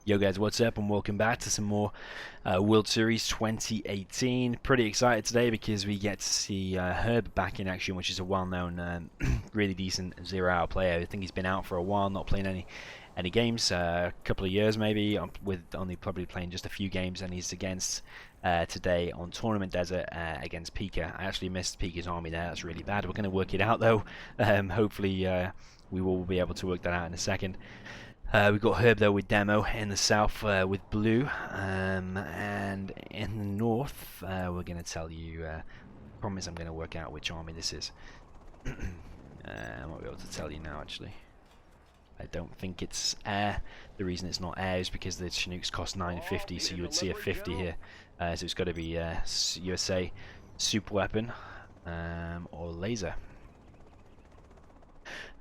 Yo guys, what's up and welcome back to some more World Series 2018. Pretty excited today because we get to see Herb back in action, which is a well-known, really decent zero-hour player. I think he's been out for a while, not playing any games, a couple of years maybe, with only probably playing just a few games, and he's against today on Tournament Desert against Pika. I actually missed Pika's army there, that's really bad. We're going to work it out though. Hopefully we will be able to work that out in a second. We've got Herb though with Demo in the south with blue, and in the north we're going to tell you, promise I'm going to work out which army this is. I won't be able to tell you now actually. I don't think it's air. The reason it's not air is because the Chinooks cost 950, so you would see a 50 here. So it's got to be USA super weapon or laser.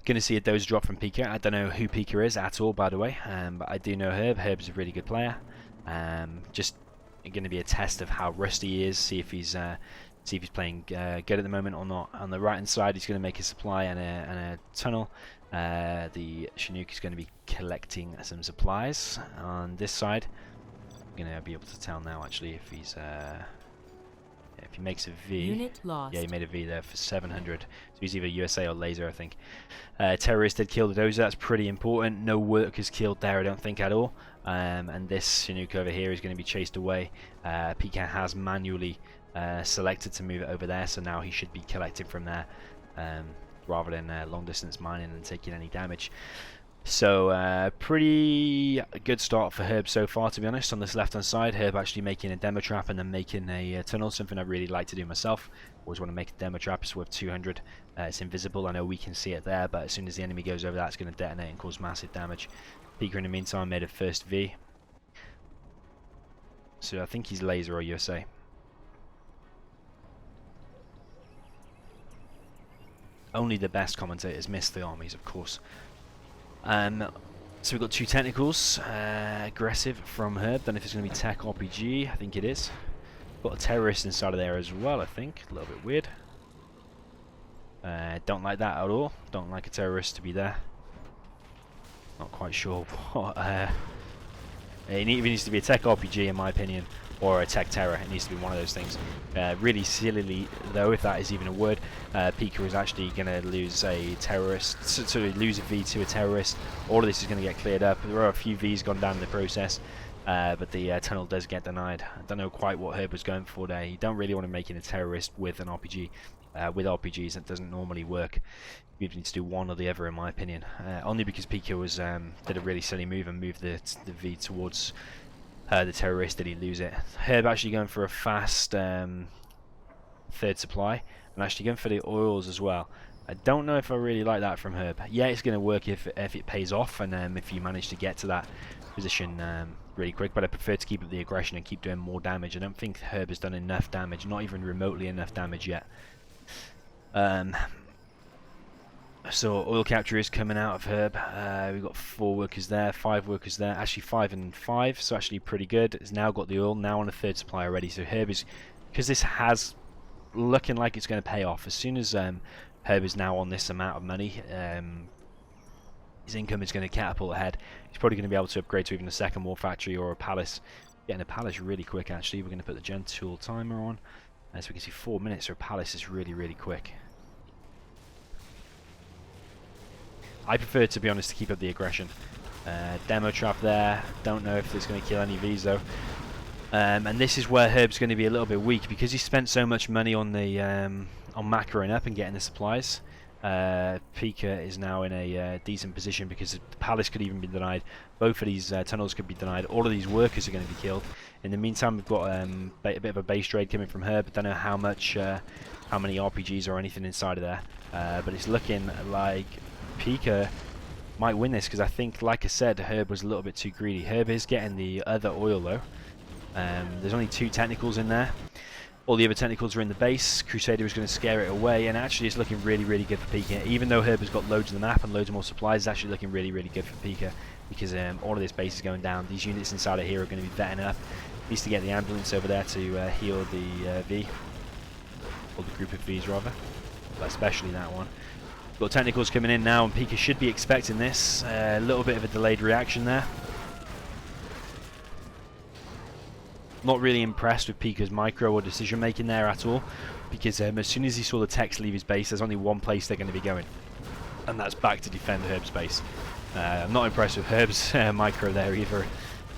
Going to see a dose drop from Pika. I don't know who Pika is at all, by the way, but I do know Herb. Herb's a really good player. Just going to be a test of how rusty he is. See if he's playing good at the moment or not. On the right hand side, he's going to make a supply and a tunnel. The Chinook is going to be collecting some supplies. On this side, I'm going to be able to tell now actually if he's. If he makes a V, Unit lost. Yeah, he made a V there for 700. So he's either USA or laser, I think. Terrorist had killed a dozer. That's pretty important. No workers killed there, I don't think at all. And this Chinook over here is going to be chased away. Pika has manually selected to move it over there, so now he should be collecting from there rather than long distance mining and taking any damage. So pretty good start for Herb so far, to be honest. On this left hand side, Herb actually making a demo trap and then making a tunnel, something I really like to do myself. Always want to make a demo trap. It's worth 200. It's invisible. I know we can see it there, but as soon as the enemy goes over that, it's going to detonate and cause massive damage. Pika in the meantime made a first V. So I think he's laser or USA. Only the best commentators miss the armies, of course. So we've got two technicals, aggressive from Herb. Then if it's going to be tech RPG, I think it is. Got a terrorist inside of there as well, I think. A little bit weird. Don't like that at all. Don't like a terrorist to be there. Not quite sure what. It needs to be a tech RPG in my opinion, or a tech terror. It needs to be one of those things. Really sillily though, if that is even a word, Pika is actually going to lose a terrorist, so lose a V to a terrorist. All of this is going to get cleared up. There are a few Vs gone down in the process, but the tunnel does get denied. I don't know quite what Herb was going for there. You don't really want to make it a terrorist with an RPG. With RPGs, that doesn't normally work. You need to do one or the other, in my opinion. Only because Pika was did a really silly move and moved the V towards the terrorist. Did he lose it? Herb actually going for a fast third supply and actually going for the oils as well. I don't know if I really like that from Herb. Yeah, it's going to work if it pays off and if you manage to get to that position really quick, but I prefer to keep up the aggression and keep doing more damage. I don't think Herb has done enough damage, not even remotely enough damage yet. So oil capture is coming out of Herb. We've got 4 workers there, 5 workers there, actually 5 and 5, so actually pretty good. It's now got the oil, now on a third supply already. So Herb is, because this has looking like it's going to pay off. As soon as Herb is now on this amount of money, his income is going to catapult ahead. He's probably going to be able to upgrade to even a second war factory or a palace. Getting a palace really quick actually. We're going to put the gen tool timer on, so we can see 4 minutes for a palace is really quick. I prefer, to be honest, to keep up the aggression. Demo trap there. Don't know if it's going to kill any Vs though. And this is where Herb's going to be a little bit weak because he spent so much money on the on macroing up and getting the supplies. Pika is now in a decent position because the palace could even be denied. Both of these tunnels could be denied. All of these workers are going to be killed. In the meantime, we've got a bit of a base trade coming from Herb. I don't know how much, how many RPGs or anything inside of there, but it's looking like Pika might win this because I think, like I said, Herb was a little bit too greedy. Herb is getting the other oil though. There's only 2 technicals in there. All the other technicals are in the base. Crusader is going to scare it away, and actually it's looking really good for Pika. Even though Herb has got loads of the map and loads more supplies, it's actually looking really good for Pika because all of this base is going down. These units inside of here are going to be vetting up. Needs to get the ambulance over there to heal the V, or the group of Vs rather, but especially that one. Got technicals coming in now, and Pika should be expecting this. A little bit of a delayed reaction there. Not really impressed with Pika's micro or decision making there at all, because as soon as he saw the techs leave his base, there's only one place they're going to be going, and that's back to defend Herb's base. I'm not impressed with Herb's micro there either.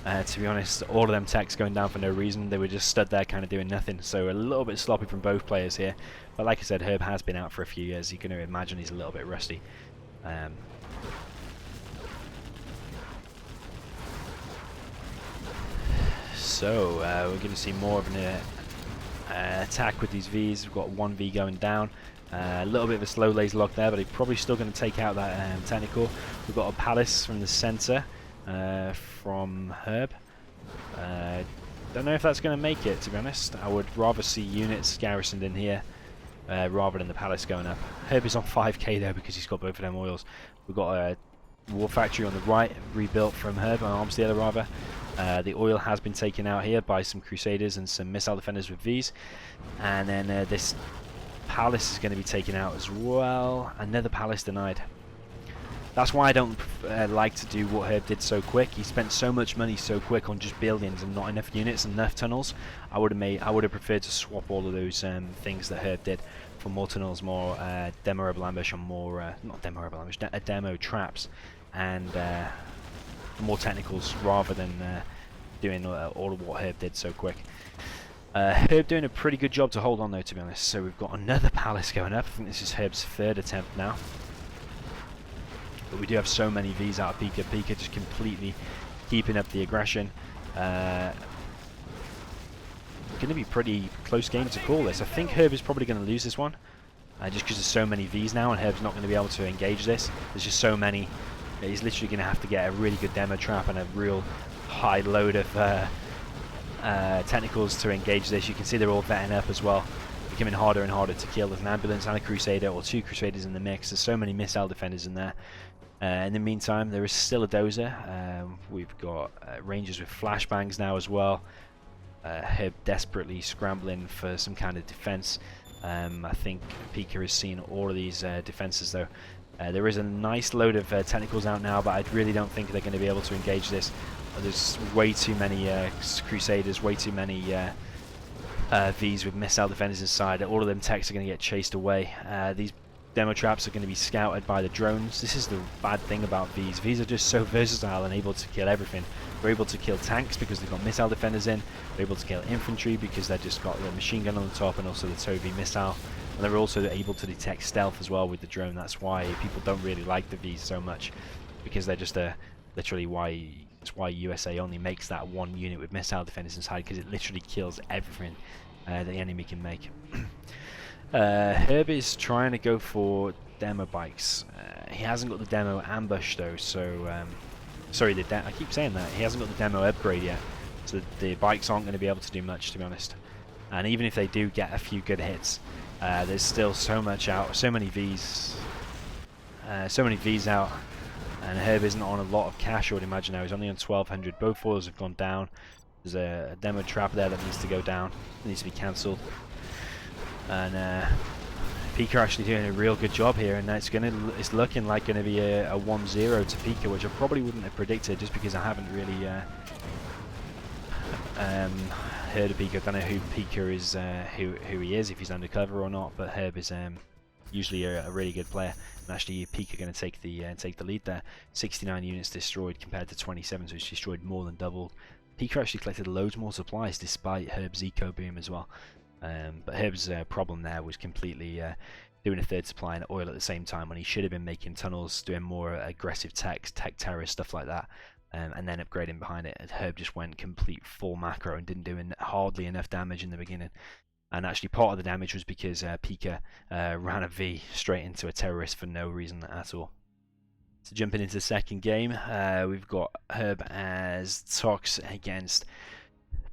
To be honest, all of them techs going down for no reason. They were just stood there kind of doing nothing, so a little bit sloppy from both players here. But like I said, Herb has been out for a few years. You're going to imagine he's a little bit rusty. So we're going to see more of an attack with these Vs. We've got one V going down. A little bit of a slow laser lock there, but he's probably still going to take out that technical. We've got a palace from the center from Herb. Don't know if that's going to make it, to be honest. I would rather see units garrisoned in here rather than the palace going up. Herb is on 5k though because he's got both of them oils. We've got a war factory on the right, rebuilt from Herb, on arms dealer rather. The oil has been taken out here by some Crusaders and some missile defenders with Vs. And then this palace is going to be taken out as well. Another palace denied. That's why I don't like to do what Herb did so quick. He spent so much money so quick on just buildings and not enough units and enough tunnels. I would have preferred to swap all of those things that Herb did for more tunnels, more demo ambush, and more not demo ambush, demo traps, and more technicals rather than doing all of what Herb did so quick. Herb doing a pretty good job to hold on though, to be honest. So we've got another palace going up. I think this is Herb's third attempt now. But we do have so many Vs out of Pika. Pika just completely keeping up the aggression. Going to be pretty close game to call this. I think Herb is probably going to lose this one. Just because there's so many Vs now and Herb's not going to be able to engage this. There's just so many. He's literally going to have to get a really good demo trap and a real high load of technicals to engage this. You can see they're all vetting up as well. Becoming harder and harder to kill. There's an ambulance and a Crusader, or two Crusaders in the mix. There's so many missile defenders in there. In the meantime, there is still a dozer. We've got rangers with flashbangs now as well. Herb desperately scrambling for some kind of defense. I think Pika has seen all of these defenses though. There is a nice load of technicals out now, but I really don't think they're going to be able to engage this. There's way too many Crusaders, way too many Vs with missile defenders inside. All of them techs are going to get chased away. These demo traps are going to be scouted by the drones. This is the bad thing about Vs. Vs are just so versatile and able to kill everything. They're able to kill tanks because they've got missile defenders in. They're able to kill infantry because they've just got the machine gun on the top and also the TOV missile. And they're also able to detect stealth as well with the drone. That's why people don't really like the Vs so much, because they're just literally why. That's why USA only makes that one unit with missile defenders inside, because it literally kills everything the enemy can make. Herb is trying to go for demo bikes. He hasn't got the demo ambush though, so sorry, I keep saying that. He hasn't got the demo upgrade yet, so the bikes aren't going to be able to do much, to be honest. And even if they do get a few good hits, there's still so much out, so many Vs out. And Herb isn't on a lot of cash, I would imagine now. He's only on 1200. Both foils have gone down. There's a demo trap there that needs to go down. It needs to be cancelled. And Pika actually doing a real good job here, and it's looking like going to be a 1-0 to Pika, which I probably wouldn't have predicted, just because I haven't really heard of Pika. I don't know who Pika is, who he is, if he's undercover or not. But Herb is usually a really good player, and actually Pika going to take the lead there. 69 units destroyed compared to 27, so he's destroyed more than double. Pika actually collected loads more supplies despite Herb's eco boom as well. But Herb's problem there was completely doing a third supply and oil at the same time, when he should have been making tunnels, doing more aggressive tech terrorist stuff like that, and then upgrading behind it. And Herb just went complete full macro and didn't do hardly enough damage in the beginning. And actually part of the damage was because Pika ran a V straight into a terrorist for no reason at all. So jumping into the second game, we've got Herb as Tox against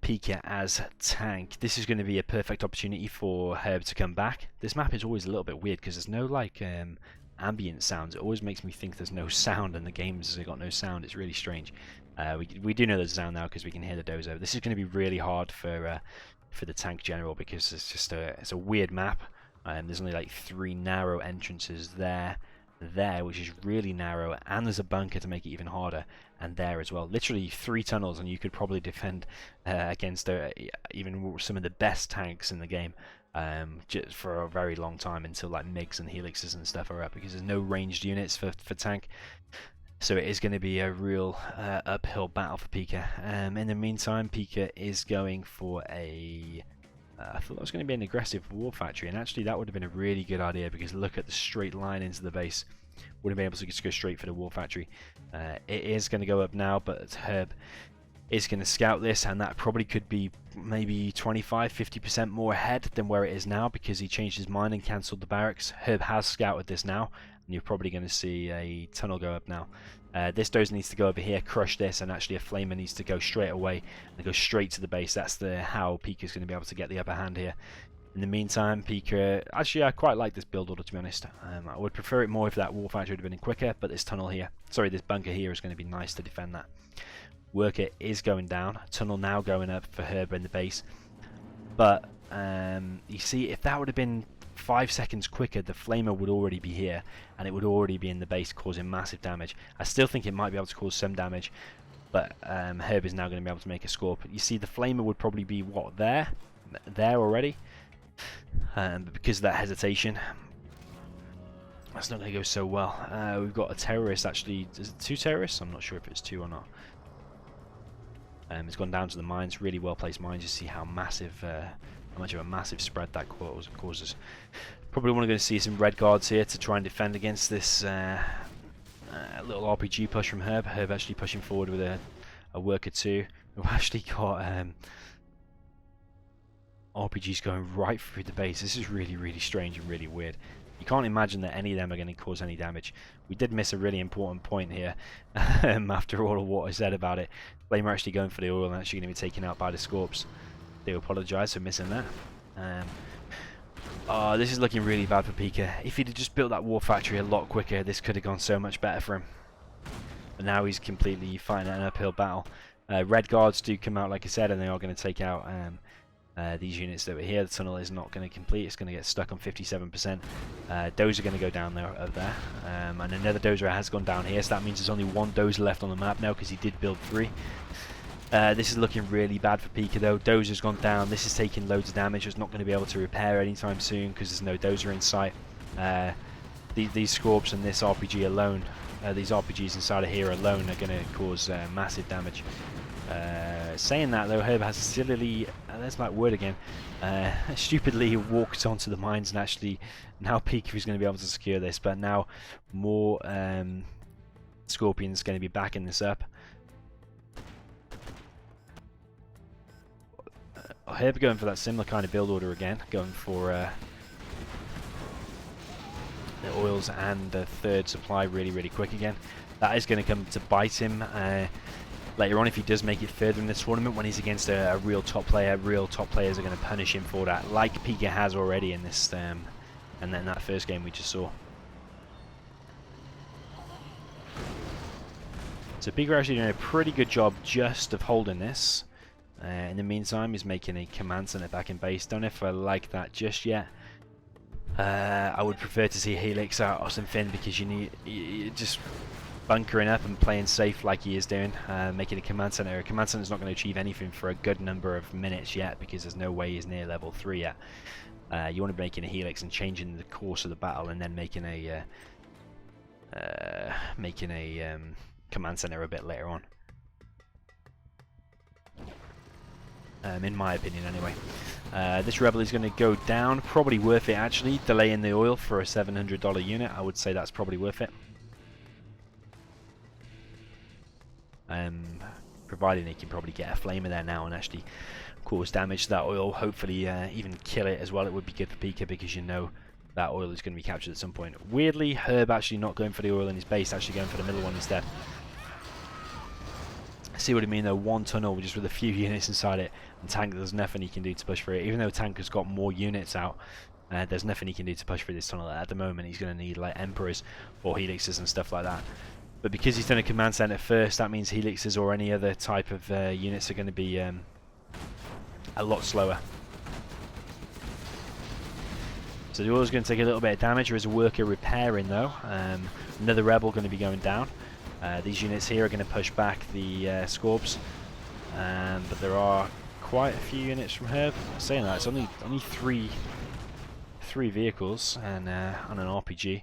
Pika as tank. This is going to be a perfect opportunity for Herb to come back. This map is always a little bit weird because there's no like ambient sounds. It always makes me think there's no sound, and the games have got no sound. It's really strange. We do know there's sound now because we can hear the dozo. This is going to be really hard for the tank general, because it's just it's a weird map. There's only like 3 narrow entrances there, there, which is really narrow, and there's a bunker to make it even harder, and there as well. Literally 3 tunnels, and you could probably defend against even some of the best tanks in the game just for a very long time, until like MiGs and Helixes and stuff are up, because there's no ranged units for tank. So it is going to be a real uphill battle for Pika. In the meantime, Pika is going for a... I thought that was going to be an aggressive war factory, and actually that would have been a really good idea, because look at the straight line into the base. Wouldn't be able to just go straight for the war factory. It is going to go up now, but Herb is going to scout this, and that probably could be maybe 25-50% more ahead than where it is now, because he changed his mind and cancelled the barracks. Herb has scouted this now, and you're probably going to see a tunnel go up now. This dozer needs to go over here, crush this, and actually a flamer needs to go straight away and go straight to the base. That's how Pika's going to be able to get the upper hand here. In the meantime, Pika, actually I quite like this build order, to be honest. I would prefer it more if that war factory would have been quicker, but this tunnel here, sorry, this bunker here is going to be nice to defend that. Worker is going down, tunnel now going up for Herb in the base, but you see, if that would have been 5 seconds quicker, the flamer would already be here, and it would already be in the base causing massive damage. I still think it might be able to cause some damage, but Herb is now going to be able to make a score. But you see, the flamer would probably be, what, there already? But because of that hesitation, that's not going to go so well. We've got a terrorist, actually. Is it 2 terrorists? I'm not sure if it's 2 or not. It's gone down to the mines, really well placed mines. You see how massive, how much of a massive spread that causes. Probably want to go see some red guards here to try and defend against this little RPG push from Herb. Herb actually pushing forward with a worker 2. We've actually got RPGs going right through the base. This is really, really strange and really weird. You can't imagine that any of them are going to cause any damage. We did miss a really important point here after all of what I said about it. Flamer actually going for the oil and actually going to be taken out by the Scorps. They apologise for missing that. This is looking really bad for Pika. If he'd just built that war factory a lot quicker, this could have gone so much better for him. But now he's completely fighting an uphill battle. Red guards do come out, like I said, and they are going to take out these units that were here. The tunnel is not going to complete. It's going to get stuck on 57%. Dozer are going to go down there, up there. And another dozer has gone down here, so that means there's only 1 dozer left on the map now, because he did build 3. This is looking really bad for Pika though. Dozer's gone down. This is taking loads of damage. It's not going to be able to repair anytime soon because there's no dozer in sight. These Scorps and this RPG alone, these RPGs inside of here alone, are going to cause massive damage. Saying that though, Herb has stupidly, there's that word again, stupidly walked onto the mines, and actually now Pika is going to be able to secure this, but now more Scorpions going to be backing this up. Herb going for that similar kind of build order again, going for the oils and the 3rd supply really quick again. That is going to come to bite him later on if he does make it further in the tournament, when he's against a real top player. Real top players are going to punish him for that, like Pika has already in this, and then that first game we just saw. So Pika actually doing a pretty good job just of holding this. In the meantime, he's making a command center back in base. Don't know if I like that just yet. I would prefer to see Helix out Austin Finn, because you just bunkering up and playing safe like he is doing, making a command center. A command center is not going to achieve anything for a good number of minutes yet, because there's no way he's near level 3 yet. You want to be making a Helix and changing the course of the battle, and then making a command center a bit later on. In my opinion anyway. This rebel is going to go down, probably worth it actually, delaying the oil for a $700 unit. I would say that's probably worth it. Providing he can probably get a flamer there now and actually cause damage to that oil, hopefully even kill it as well. It would be good for Pika, because you know that oil is going to be captured at some point. Weirdly, Herb actually not going for the oil in his base, actually going for the middle one instead. See what I mean though, 1 tunnel just with a few units inside it, and Tank, there's nothing he can do to push for it. Even though Tank has got more units out, there's nothing he can do to push for this tunnel. At the moment he's going to need like Emperors or Helixes and stuff like that. But because he's done a command center first, that means Helixes or any other type of units are going to be a lot slower. So the oil's going to take a little bit of damage. There is a worker repairing though. Another rebel going to be going down. These units here are going to push back the Scorbs, but there are quite a few units from Herb. Saying that, it's only three vehicles and on an RPG.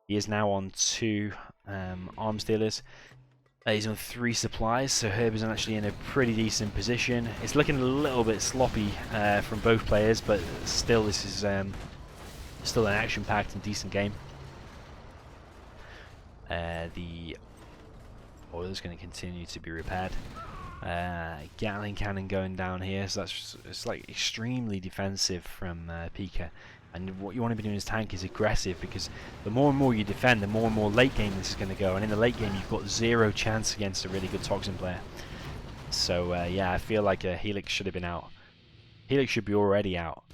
He is now on 2 arms dealers. He's on 3 supplies, so Herb is actually in a pretty decent position. It's looking a little bit sloppy from both players, but still, this is still an action-packed and decent game. The oil is going to continue to be repaired. Gatling cannon going down here, so it's like extremely defensive from Pika. And what you want to be doing as tank is aggressive, because the more and more you defend, the more and more late game this is going to go. And in the late game, you've got 0 chance against a really good Toxin player. So yeah, I feel like Helix should have been out. Helix should be already out,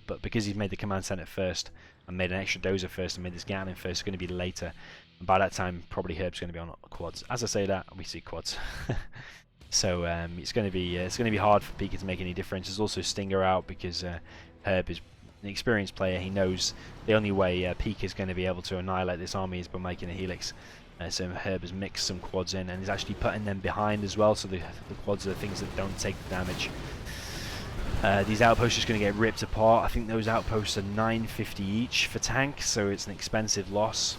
but because he's made the command center first and made an extra dozer first and made this Gatling first, it's going to be later. And by that time, probably Herb's going to be on quads. As I say that, we see quads. So it's going to be hard for Pika to make any difference. There's also Stinger out because Herb is an experienced player. He knows the only way Pika is going to be able to annihilate this army is by making a Helix. So Herb has mixed some quads in and he's actually putting them behind as well, so the quads are the things that don't take the damage. These outposts are just going to get ripped apart. I think those outposts are 950 each for tank, so it's an expensive loss.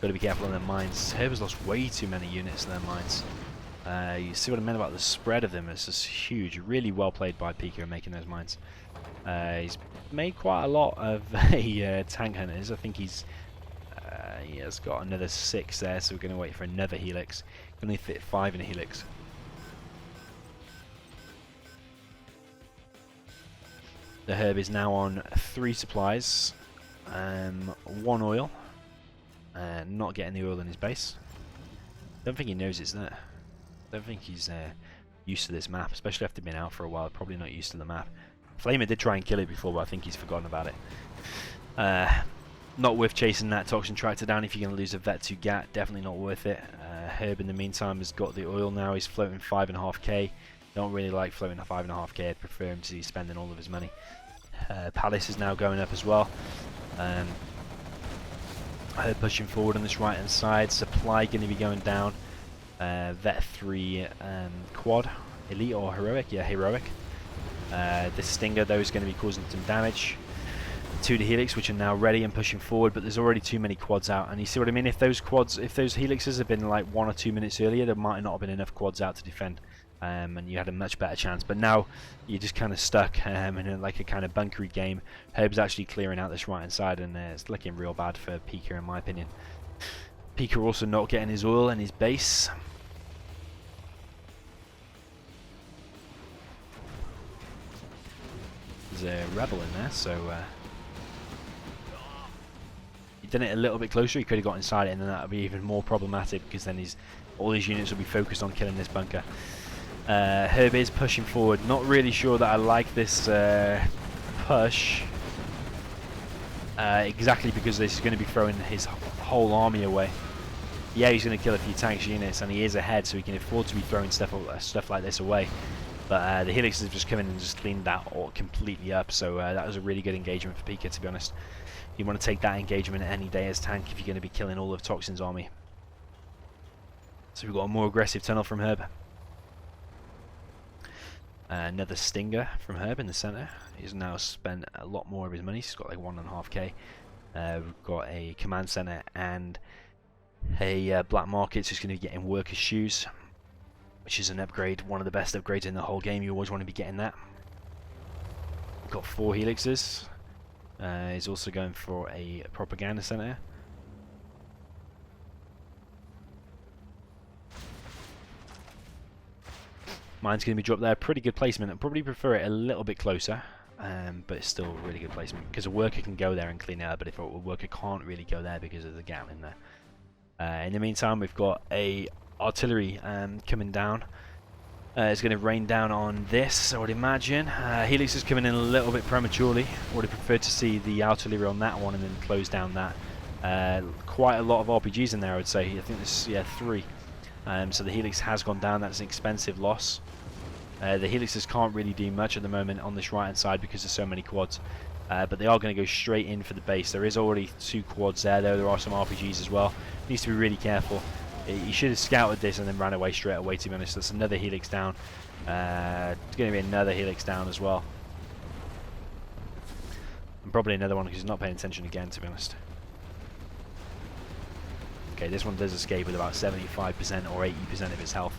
Got to be careful on their mines. Herb has lost way too many units in their mines. You see what I meant about the spread of them? It's just huge. Really well played by Pika in making those mines. He's made quite a lot of tank hunters. I think he has got another 6 there, so we're going to wait for another Helix. Can only fit 5 in a Helix. The Herb is now on 3 supplies, 1 oil, not getting the oil in his base. Don't think he knows it's there. Don't think he's used to this map, especially after being out for a while. Probably not used to the map. Flamer did try and kill it before, but I think he's forgotten about it. Not worth chasing that Toxin tractor down if you're going to lose a Vet 2 Gat. Definitely not worth it. Herb in the meantime has got the oil now. He's floating 5.5k. Don't really like floating 5.5k. I'd prefer him to be spending all of his money. Palace is now going up as well. Herb pushing forward on this right hand side. Supply going to be going down. Vet 3 quad. Elite or heroic? Yeah, heroic. The Stinger though is going to be causing some damage to the Helix, which are now ready and pushing forward, but there's already too many quads out. And you see what I mean? If those Helixes had been like 1 or 2 minutes earlier, there might not have been enough quads out to defend, and you had a much better chance. But now you're just kind of stuck in like a kind of bunkery game. Herb's actually clearing out this right hand side, and it's looking real bad for Pika in my opinion. Pika also not getting his oil and his base. There's a rebel in there, so he done it a little bit closer. He could have got inside it, and then that would be even more problematic because then all his units will be focused on killing this bunker. Herb is pushing forward. Not really sure that I like this push. Exactly because this is going to be throwing his whole army away. Yeah, he's going to kill a few tanks units, and he is ahead, so he can afford to be throwing stuff like this away. But the Helixes have just come in and just cleaned that all completely up, so that was a really good engagement for Pika, to be honest. You want to take that engagement any day as tank if you're going to be killing all of Toxin's army. So we've got a more aggressive tunnel from Herb. Another Stinger from Herb in the centre. He's now spent a lot more of his money. He's got like 1.5k. We've got a command centre and a black market, so he's going to be getting workers' shoes, which is an upgrade, one of the best upgrades in the whole game. You always want to be getting that. We've got 4 Helixes. He's also going for a propaganda centre. Mine's going to be dropped there. Pretty good placement. I'd probably prefer it a little bit closer, but it's still really good placement because a worker can go there and clean it up, but if a worker can't really go there because of the gap in there. In the meantime, we've got a artillery coming down. It's going to rain down on this, I would imagine. Helix is coming in a little bit prematurely. Would have preferred to see the artillery on that one and then close down that. Quite a lot of RPGs in there, I would say. I think there's 3. So the Helix has gone down. That's an expensive loss. The Helixes can't really do much at the moment on this right hand side because there's so many quads, but they are going to go straight in for the base. There is already 2 quads there, though. There are some RPGs as well. Needs to be really careful. He should have scouted this and then ran away straight away, to be honest. That's another Helix down. It's going to be another Helix down as well, and probably another one because he's not paying attention again, to be honest. Okay, this one does escape with about 75% or 80% of its health.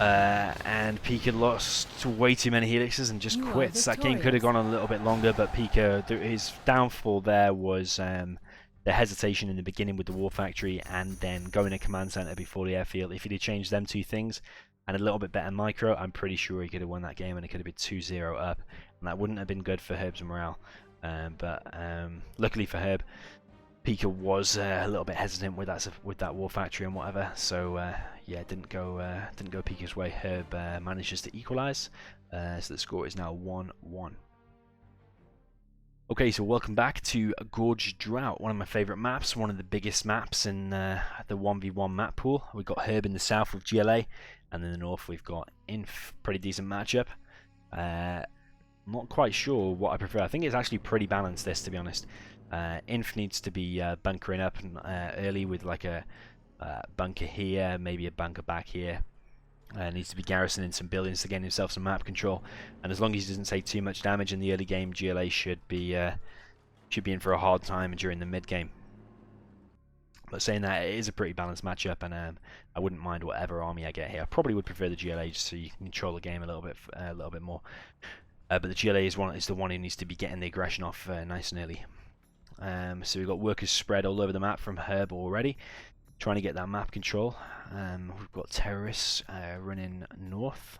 And Pika lost way too many Helixes and just quits. That game could have gone on a little bit longer, but Pika, his downfall there was the hesitation in the beginning with the War Factory and then going to Command Center before the airfield. If he'd have changed them 2 things and a little bit better micro, I'm pretty sure he could have won that game and it could have been 2-0 up. And that wouldn't have been good for Herb's morale. But luckily for Herb, Pika was a little bit hesitant with that War Factory and whatever, so yeah, didn't go Pika's way. Herb manages to equalise, so the score is now 1-1. Okay, so welcome back to Gorge Drought, one of my favourite maps, one of the biggest maps in the 1v1 map pool. We've got Herb in the south with GLA, and in the north we've got Inf. Pretty decent matchup. Not quite sure what I prefer. I think it's actually pretty balanced, this, to be honest. Inf needs to be bunkering up early with like a bunker here, maybe a bunker back here. Needs to be garrisoning some buildings to gain himself some map control, and as long as he doesn't take too much damage in the early game, GLA should be in for a hard time during the mid game. But saying that, it is a pretty balanced matchup, and I wouldn't mind whatever army I get here. I probably would prefer the GLA just so you can control the game a little bit more. But the GLA is the one who needs to be getting the aggression off nice and early. So we've got workers spread all over the map from Herb already, trying to get that map control. We've got terrorists running north.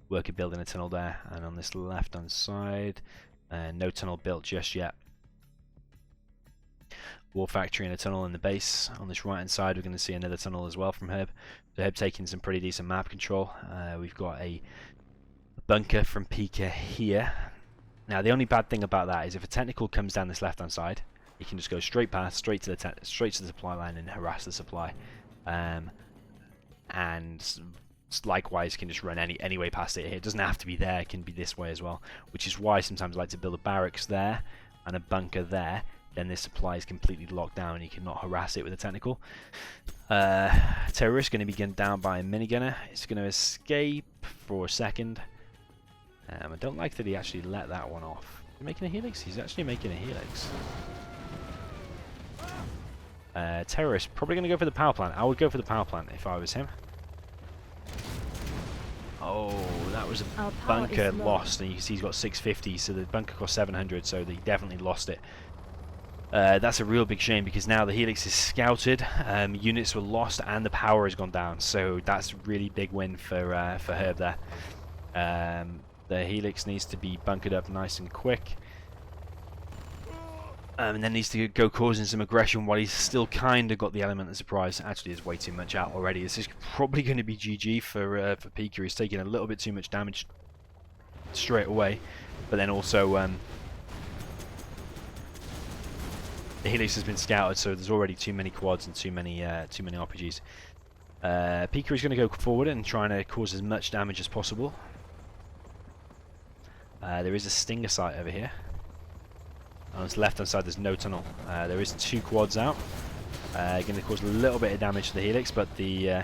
Worker building a tunnel there, and on this left hand side, no tunnel built just yet. War Factory and a tunnel in the base. On this right hand side we're going to see another tunnel as well from Herb. So Herb taking some pretty decent map control. We've got a bunker from Pika here. Now the only bad thing about that is if a technical comes down this left hand side, you can just go straight past, straight to the supply line and harass the supply, and likewise can just run any way past it here. It doesn't have to be there, it can be this way as well, which is why sometimes I like to build a barracks there and a bunker there. Then this supply is completely locked down and you cannot harass it with a technical. Terrorist going to be gunned down by a minigunner. It's going to escape for a second. I don't like that he actually let that one off. Is he making a helix? He's actually making a helix. Terrorist probably going to go for the power plant. I would go for the power plant if I was him. Oh, that was a bunker lost, and you can see he's got 650, so the bunker cost 700, so they definitely lost it. That's a real big shame because now the helix is scouted, units were lost, and the power has gone down. So that's a really big win for Herb there. The helix needs to be bunkered up nice and quick, and then needs to go causing some aggression while he's still kind of got the element of surprise. Actually, there's way too much out already. This is probably going to be GG for Pika. He's taking a little bit too much damage straight away, but then also the helix has been scouted, so there's already too many quads and too many RPGs. Pika is going to go forward and trying to cause as much damage as possible. There is a stinger site over here. On this left hand side there's no tunnel. There is 2 quads out. Going to cause a little bit of damage to the helix, but the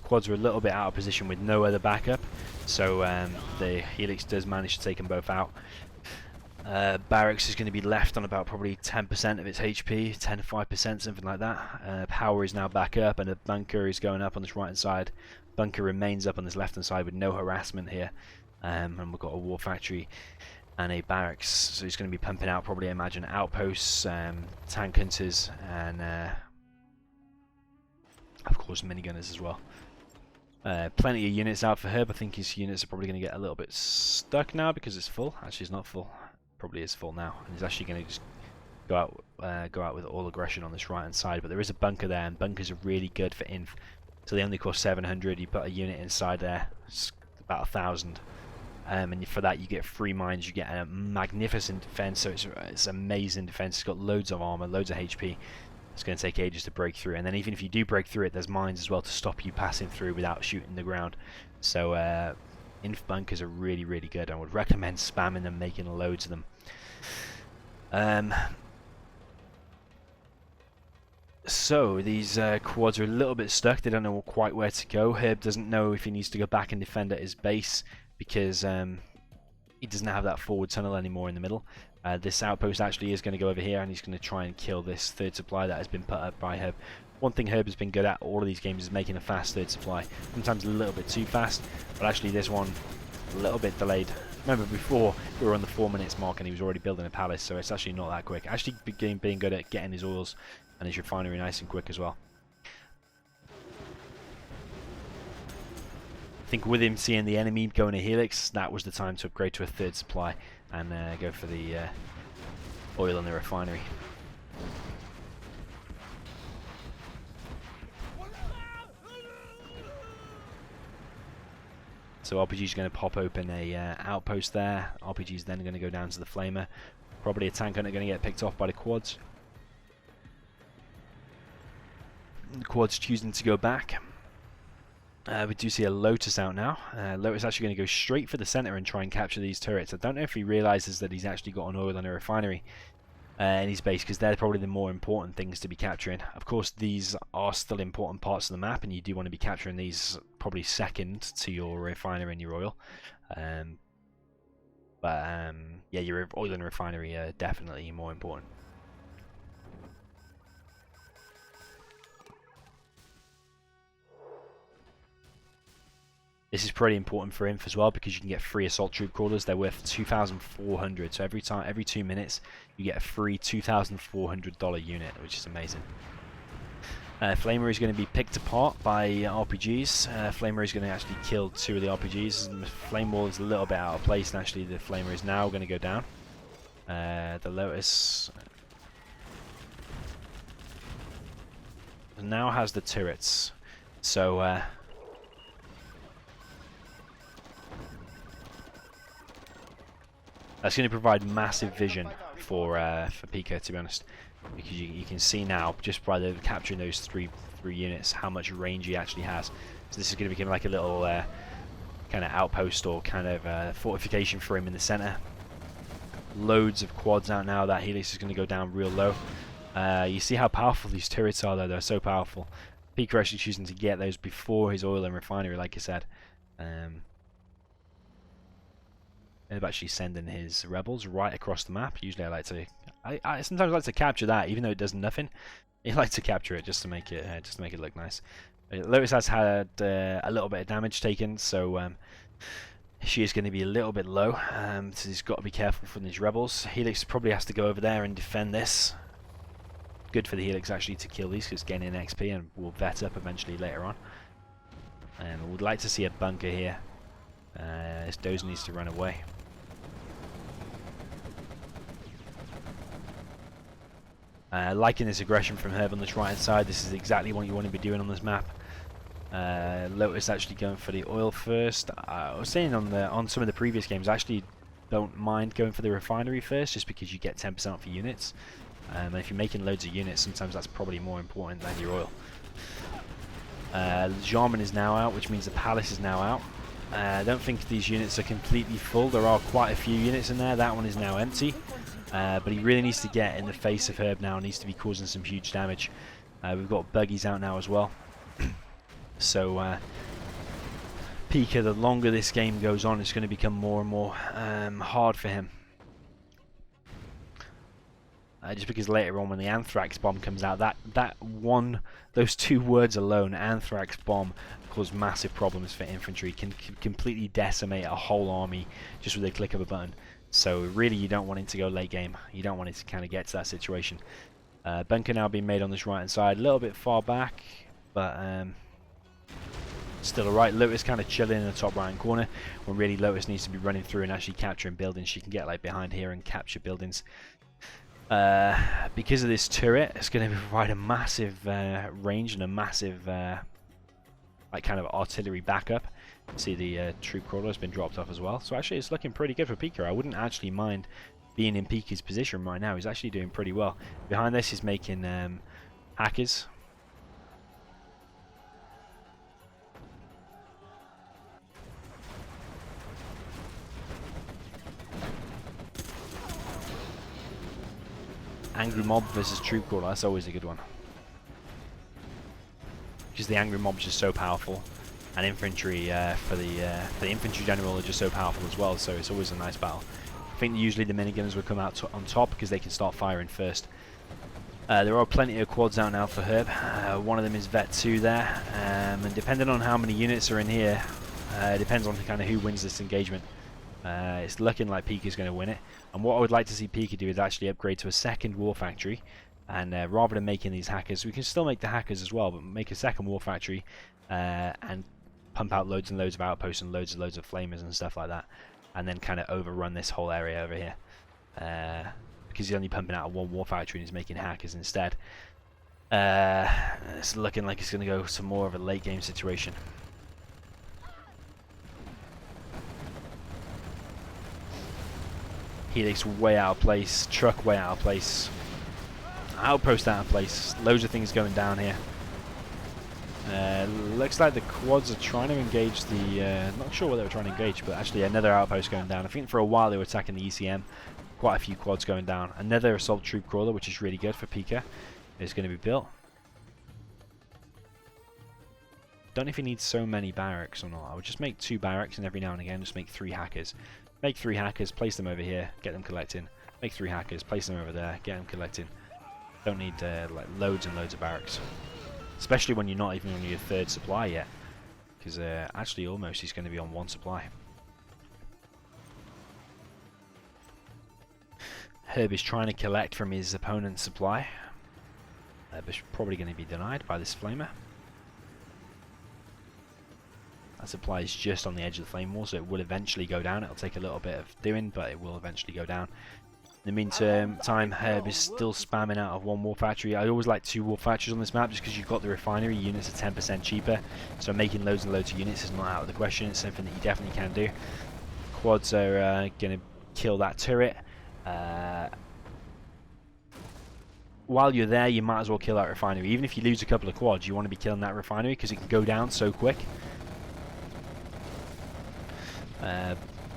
quads are a little bit out of position with no other backup, so the helix does manage to take them both out. Barracks is going to be left on about probably 10% of its HP, 10 to 5%, something like that. Power is now back up, and a bunker is going up on this right hand side. Bunker remains up on this left hand side with no harassment here. And we've got a war factory and a barracks, so he's going to be pumping out probably, I imagine, outposts, tank hunters, and of course minigunners as well. Plenty of units out for Herb. I think his units are probably going to get a little bit stuck now because it's full. Actually, it's not full. Probably is full now, and he's actually going to just go out with all aggression on this right hand side. But there is a bunker there, and bunkers are really good for inf. So they only cost 700. You put a unit inside there, it's about 1,000. And for that you get 3 mines, you get a magnificent defense, so it's amazing defense. It's got loads of armor, loads of HP, it's going to take ages to break through. And then even if you do break through it, there's mines as well to stop you passing through without shooting the ground. So inf bunkers are really, really good. I would recommend spamming them, making loads of them. So these quads are a little bit stuck. They don't know quite where to go. Herb doesn't know if he needs to go back and defend at his base because he doesn't have that forward tunnel anymore in the middle. This outpost actually is going to go over here, and he's going to try and kill this third supply that has been put up by Herb. One thing Herb has been good at all of these games is making a fast third supply. Sometimes a little bit too fast, but actually this one a little bit delayed. Remember before we were on the 4 minutes mark and he was already building a palace, so it's actually not that quick. Actually being good at getting his oils and his refinery nice and quick as well. I think with him seeing the enemy going to Helix, that was the time to upgrade to a third supply and go for the oil in the refinery. So RPG is going to pop open a outpost there. RPG is then going to go down to the flamer. Probably a tank hunter going to get picked off by the quads. The quads choosing to go back. We do see a Lotus out now. Lotus actually going to go straight for the center and try and capture these turrets. I don't know if he realizes that he's actually got an oil and a refinery in his base, because they're probably the more important things to be capturing. Of course, these are still important parts of the map, and you do want to be capturing these probably second to your refinery and your oil. Yeah, your oil and refinery are definitely more important. This is pretty important for Inf as well, because you can get free assault troop crawlers. They're worth 2,400. So every 2 minutes you get a free $2,400 unit, which is amazing. Flamer is going to be picked apart by RPGs. Flamer is going to actually kill 2 of the RPGs. The flame wall is a little bit out of place, and actually the Flamer is now going to go down. The Lotus now has the turrets, so that's going to provide massive vision for Pika, to be honest, because you can see now just by capturing those three units how much range he actually has. So this is going to become like a little kind of outpost or kind of fortification for him in the center. Loads of quads out now. That Helix is going to go down real low. You see how powerful these turrets are, though. They're so powerful. Pika actually choosing to get those before his oil and refinery, like I said. End up actually sending his rebels right across the map. Usually I sometimes like to capture that, even though it does nothing. I like to capture it just to make it look nice. Lotus has had a little bit of damage taken, so she is going to be a little bit low. So he's got to be careful from these rebels. Helix probably has to go over there and defend this. Good for the Helix actually to kill these, because it's gaining XP and will vet up eventually later on. And we'd like to see a bunker here. This Doze needs to run away. Liking this aggression from Herb on this right hand side. This is exactly what you want to be doing on this map. Lotus actually going for the oil first. I was saying on some of the previous games, I actually don't mind going for the refinery first, just because you get 10% for units. And if you're making loads of units, sometimes that's probably more important than your oil. Jarman is now out, which means the palace is now out. I don't think these units are completely full. There are quite a few units in there. That one is now empty. But he really needs to get in the face of Herb now. Needs to be causing some huge damage. We've got buggies out now as well. So Pika, the longer this game goes on, it's going to become more and more hard for him. Just because later on when the anthrax bomb comes out, those 2 words alone, anthrax bomb, cause massive problems for infantry. Can completely decimate a whole army just with a click of a button. So really you don't want it to go late game. You don't want it to kind of get to that situation. Bunker now being made on this right hand side, a little bit far back, but still alright. Lotus kind of chilling in the top right hand corner, when really Lotus needs to be running through and actually capturing buildings. She can get like behind here and capture buildings. Because of this turret, it's going to provide a massive range and a massive like kind of artillery backup. See the troop crawler has been dropped off as well. So actually it's looking pretty good for Pika. I wouldn't actually mind being in Pika's position right now. He's actually doing pretty well. Behind this he's making hackers. Angry mob versus troop crawler, that's always a good one. Because the angry mob is just so powerful, and infantry for the infantry general are just so powerful as well, so it's always a nice battle. I think usually the minigunners will come out on top because they can start firing first. There are plenty of quads out now for Herb. One of them is Vet 2 there, and depending on how many units are in here, it depends on kind of who wins this engagement. It's looking like Pika's going to win it, and what I would like to see Pika do is actually upgrade to a second war factory, and rather than making these hackers, we can still make the hackers as well, but make a second war factory and pump out loads and loads of outposts and loads of flamers and stuff like that, and then kind of overrun this whole area over here. Because he's only pumping out one war factory and he's making hackers instead. It's looking like it's going to go to more of a late game situation. Helix way out of place, truck way out of place, outpost out of place, loads of things going down here. Looks like the quads are trying to engage the, not sure what they were trying to engage, but actually another outpost going down. I think for a while they were attacking the ECM, quite a few quads going down. Another assault troop crawler, which is really good for Pika, is going to be built. Don't know if he needs so many barracks or not. I would just make 2 barracks and every now and again just make 3 hackers. Make 3 hackers, place them over here, get them collecting. Make 3 hackers, place them over there, get them collecting. Don't need like loads and loads of barracks. Especially when you're not even on your 3rd supply yet. Because actually almost he's going to be on 1 supply. Herb is trying to collect from his opponent's supply. But probably going to be denied by this flamer. That supply is just on the edge of the flame wall, so it will eventually go down. It'll take a little bit of doing, but it will eventually go down. In the meantime, Herb is still spamming out of 1 war factory. I always like 2 war factories on this map just because you've got the refinery. Units are 10% cheaper, so making loads and loads of units is not out of the question. It's something that you definitely can do. Quads are going to kill that turret. While you're there, you might as well kill that refinery. Even if you lose a couple of quads, you want to be killing that refinery because it can go down so quick.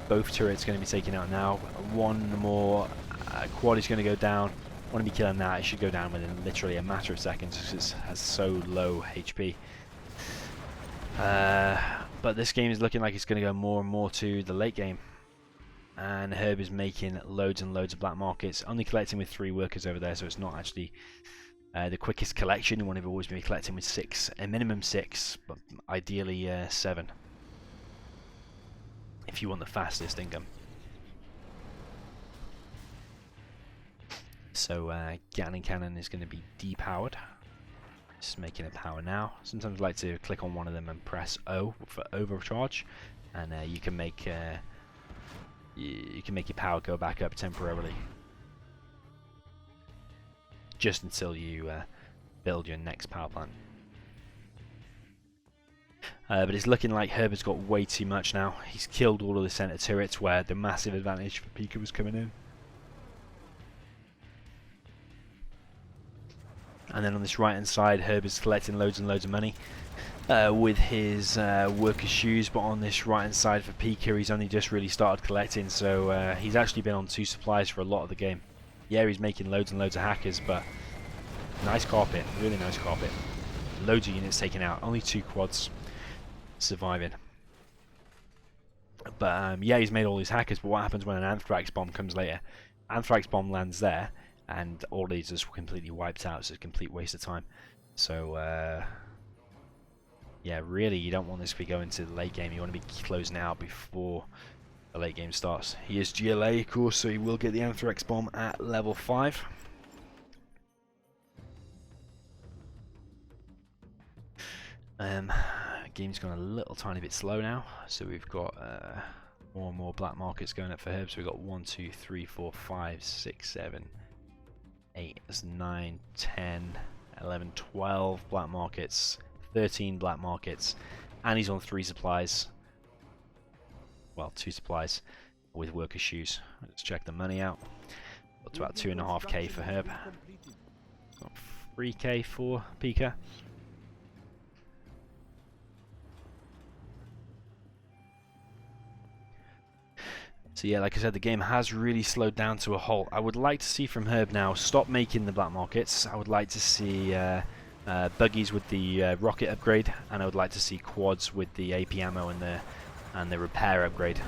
Both turrets going to be taken out now. 1 more quad is going to go down. Want to be killing that. It should go down within literally a matter of seconds because it has so low HP. But this game is looking like it's going to go more and more to the late game. And Herb is making loads and loads of black markets. Only collecting with 3 workers over there, so it's not actually the quickest collection. You want to always be collecting with 6, a minimum 6, but ideally 7. If you want the fastest income. So Gatling Cannon is going to be depowered. Just making it power now. Sometimes I like to click on one of them and press O for overcharge, and you can make your power go back up temporarily, just until you build your next power plant. But it's looking like Herbert's got way too much now. He's killed all of the center turrets where the massive advantage for Pika was coming in. And then on this right hand side, Herbert's collecting loads and loads of money with his worker shoes. But on this right hand side for Pika, he's only just really started collecting. So he's actually been on 2 supplies for a lot of the game. Yeah, he's making loads and loads of hackers, but nice carpet, really nice carpet. Loads of units taken out, only 2 quads surviving. But yeah, he's made all these hackers, but what happens when an anthrax bomb comes later? Anthrax bomb lands there, and all these is completely wiped out, so it's a complete waste of time. So yeah, really, you don't want this to be going to the late game. You want to be closing it out before the late game starts. He is GLA, of course, so he will get the anthrax bomb at level 5. Game's gone a little tiny bit slow now, so we've got more and more black markets going up for Herb. So we've got 1, 2, 3, 4, 5, 6, 7, 8, 9, 10, 11, 12 black markets, 13 black markets, and he's on 3 supplies. Well, 2 supplies with worker shoes. Let's check the money out. Got to about 2.5k for Herb. 3k for Pika. So yeah, like I said, the game has really slowed down to a halt. I would like to see from Herb now stop making the black markets. I would like to see buggies with the rocket upgrade, and I would like to see quads with the AP ammo and the repair upgrade.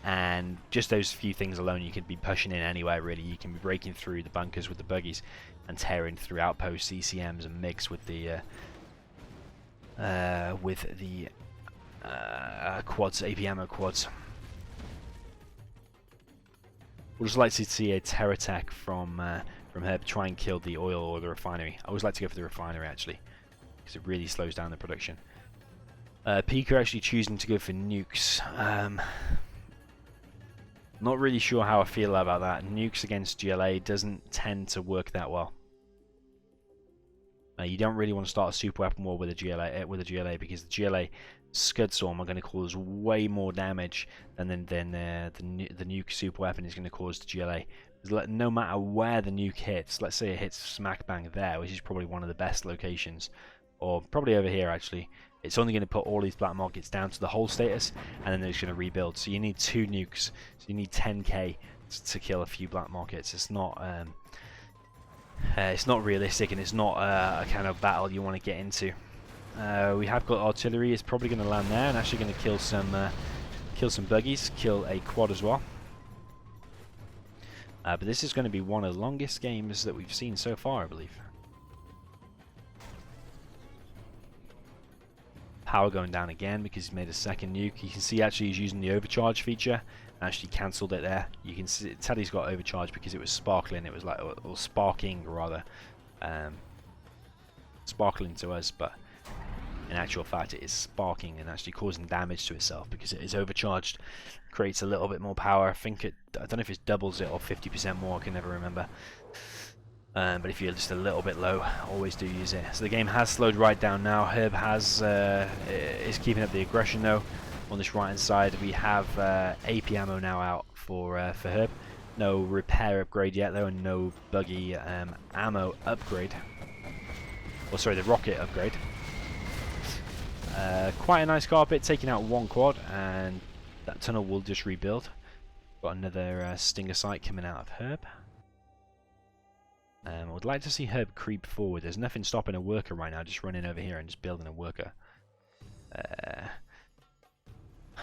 And just those few things alone, you could be pushing in anywhere really. You can be breaking through the bunkers with the buggies and tearing through outposts, CCMs, and MiGs with the quads, AP ammo quads. Would just like to see a terror attack from Herb try and kill the oil or the refinery. I always like to go for the refinery actually, because it really slows down the production. Pika actually choosing to go for nukes. Not really sure how I feel about that. Nukes against GLA doesn't tend to work that well. You don't really want to start a super weapon war with a GLA because the GLA Scud Storm are going to cause way more damage than the nuke super weapon is going to cause to GLA. No matter where the nuke hits, let's say it hits smack bang there, which is probably one of the best locations, or probably over here actually, it's only going to put all these black markets down to the whole status, and then it's going to rebuild. So you need 2 nukes, so you need 10k to kill a few black markets. It's not realistic, and it's not a kind of battle you want to get into. We have got artillery. It's probably going to land there and actually going to kill some buggies, kill a quad as well. But this is going to be one of the longest games that we've seen so far, I believe. Power going down again because he's made a second nuke. You can see actually he's using the overcharge feature. Actually cancelled it there. You can tell he's got overcharge because it was sparkling. It was like, or sparking rather, sparkling to us, but in actual fact it is sparking and actually causing damage to itself because it is overcharged. Creates a little bit more power. I don't know if it doubles it or 50% more. I can never remember. But if you're just a little bit low, always do use it. So the game has slowed right down now. Herb is keeping up the aggression though. On this right hand side we have AP ammo now out for Herb. No repair upgrade yet though, and no buggy ammo upgrade. Or sorry, the rocket upgrade. Quite a nice carpet, taking out 1 quad, and that tunnel will just rebuild. Got another stinger sight coming out of Herb. I would like to see Herb creep forward. There's nothing stopping a worker right now, just running over here and just building a worker.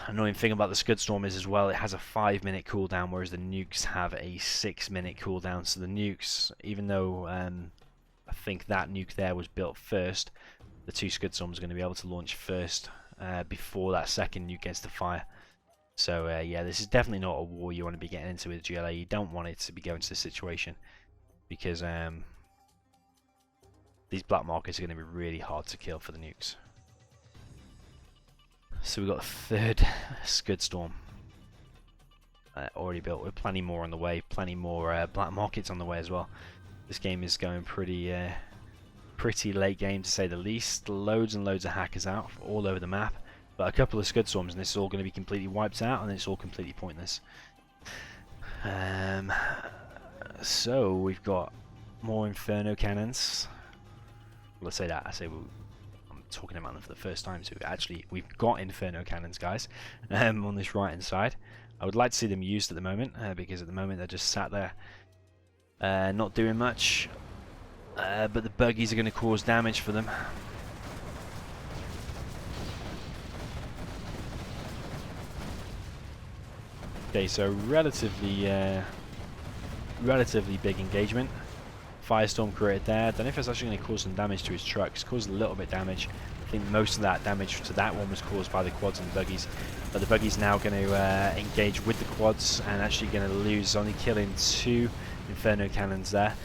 Annoying thing about the Scud Storm is as well, it has a 5-minute cooldown, whereas the nukes have a 6-minute cooldown. So the nukes, even though I think that nuke there was built first, the 2 Scud Storms are going to be able to launch first before that second nuke gets to fire. So yeah, this is definitely not a war you want to be getting into with GLA. You don't want it to be going to this situation, because these black markets are going to be really hard to kill for the nukes. So we've got a 3rd Scud Storm already built, with plenty more on the way, plenty more black markets on the way as well. This game is going pretty late game to say the least. Loads and loads of hackers out all over the map, but a couple of Scud Storms and this is all going to be completely wiped out, and it's all completely pointless. So we've got more Inferno cannons. Let's say that. I'm talking about them for the first time. So we've got Inferno cannons, guys, on this right hand side. I would like to see them used at the moment, because at the moment they're just sat there, not doing much. But the buggies are going to cause damage for them. Okay, so relatively big engagement. Firestorm created there. I don't know if it's actually going to cause some damage to his trucks. Caused a little bit of damage. I think most of that damage to that one was caused by the quads and the buggies. But the buggies now going to engage with the quads and actually going to lose, only killing 2 Inferno cannons there.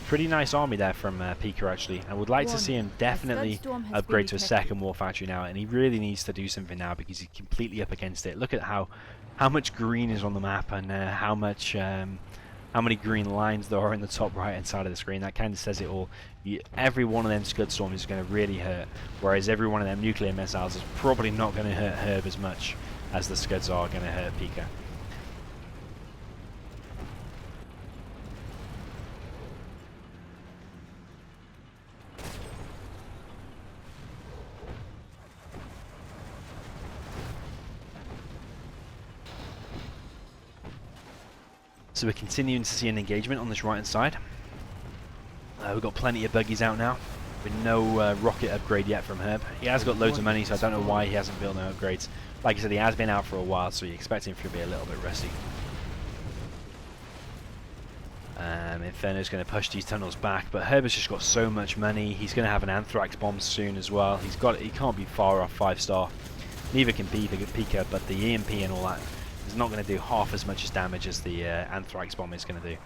Pretty nice army there from Pika actually. I would like to see him definitely upgrade to a 2nd war factory now, and he really needs to do something now because he's completely up against it. Look at how much green is on the map, and how many green lines there are in the top right hand side of the screen. That kind of says it all. Every one of them Scud Storms is going to really hurt, whereas every one of them nuclear missiles is probably not going to hurt Herb as much as the Scuds are going to hurt Pika. So we're continuing to see an engagement on this right hand side. We've got plenty of buggies out now, with no rocket upgrade yet from Herb. He has got loads of money, so I don't know why he hasn't built no upgrades. Like I said, he has been out for a while, so you expect him to be a little bit rusty. Inferno's going to push these tunnels back, but Herb has just got so much money. He's going to have an Anthrax bomb soon as well. He can't be far off 5-star. Neither can Pika, but the EMP and all that is not going to do half as much damage as the Anthrax bomb is going to do.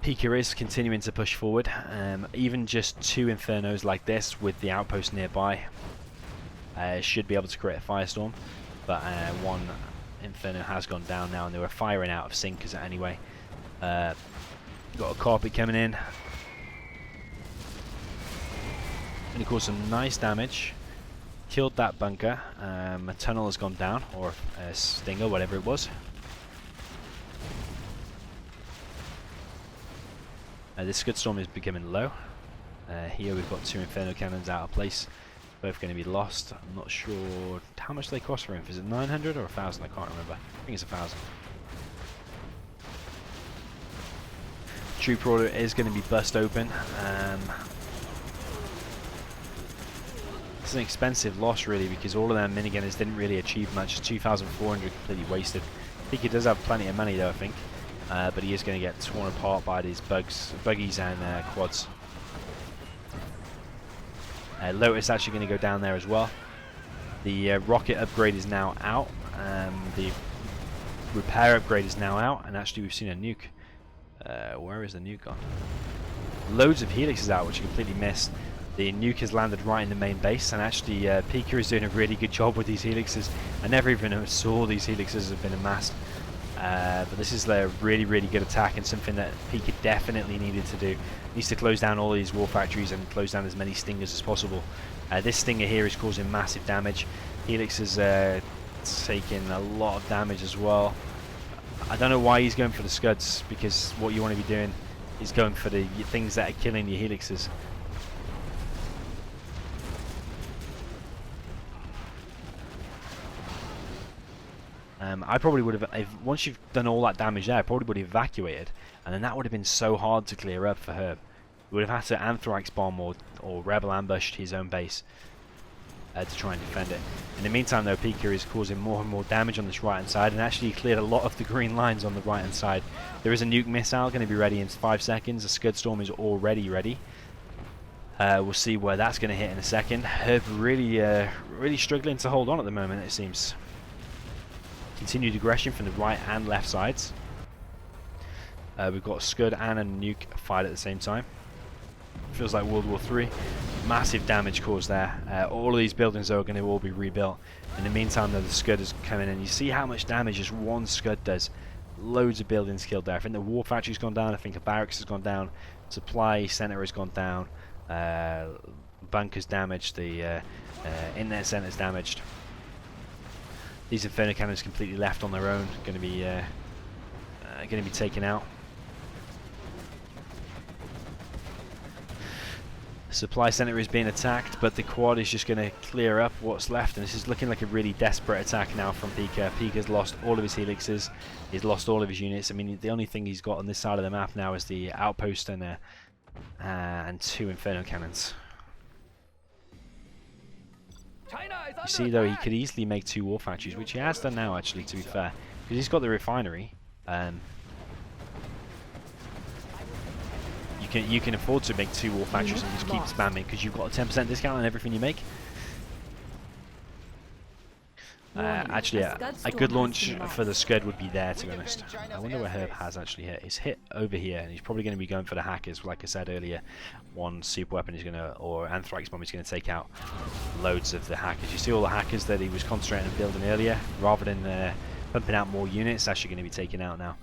Pika is continuing to push forward. Even just 2 Infernos like this with the outpost nearby should be able to create a firestorm, but one Inferno has gone down now, and they were firing out of sinkers anyway. Got a carpet coming in. Going to cause some nice damage. Killed that bunker. A tunnel has gone down, or a stinger, whatever it was. This scud storm is becoming low. Here we've got 2 Inferno cannons out of place. Both going to be lost. I'm not sure how much they cost for him. Is it 900 or 1,000? I can't remember. I think it's 1,000. Trooper order is going to be bust open. It's an expensive loss really, because all of them minigunners didn't really achieve much. 2,400 completely wasted. I think he does have plenty of money though, I think. But he is going to get torn apart by these buggies and quads. Lotus actually going to go down there as well. The rocket upgrade is now out. The repair upgrade is now out, and actually we've seen a nuke. Where is the nuke gone? Loads of helixes out, which I completely missed. The nuke has landed right in the main base, and actually Pika is doing a really good job with these helixes. I never even saw these helixes have been amassed. But this is a really, really good attack, and something that Pika definitely needed to do. Needs to close down all these war factories and close down as many stingers as possible. This stinger here is causing massive damage. Helix is taking a lot of damage as well. I don't know why he's going for the scuds, because what you want to be doing is going for the things that are killing your helixes. I probably would have, once you've done all that damage there, I probably would have evacuated, and then that would have been so hard to clear up for Herb. He would have had to Anthrax bomb or rebel ambush his own base to try and defend it. In the meantime though, Pika is causing more and more damage on this right hand side, and actually cleared a lot of the green lines on the right hand side. There is a nuke missile going to be ready in 5 seconds. The scud storm is already ready. We'll see where that's going to hit in a second. Herb really struggling to hold on at the moment, it seems. Continued aggression from the right and left sides. We've got a scud and a nuke fired at the same time. Feels like World War III. Massive damage caused there. All of these buildings though are going to all be rebuilt. In the meantime though, the scud is coming in. You see how much damage just one scud does. Loads of buildings killed there. I think the war factory's gone down. I think the barracks has gone down. Supply center has gone down. Bunkers damaged. The internet center's damaged. These Inferno cannons completely left on their own, going to be taken out. The supply center is being attacked, but the quad is just going to clear up what's left, and this is looking like a really desperate attack now from Pika. Pika's lost all of his helixes, he's lost all of his units. I mean, the only thing he's got on this side of the map now is the outpost and 2 Inferno cannons. You see though, he could easily make 2 war factories, which he has done now actually, to be fair, because he's got the refinery. You can afford to make 2 war factories and just keep spamming, because you've got a 10% discount on everything you make. Actually, a good launch for the scud would be there, to be honest. I wonder where Herb has actually hit. He's hit over here, and he's probably going to be going for the hackers. Like I said earlier, one super weapon is going to, or Anthrax bomb is going to take out loads of the hackers. You see all the hackers that he was concentrating on building earlier, rather than pumping out more units, actually going to be taken out now.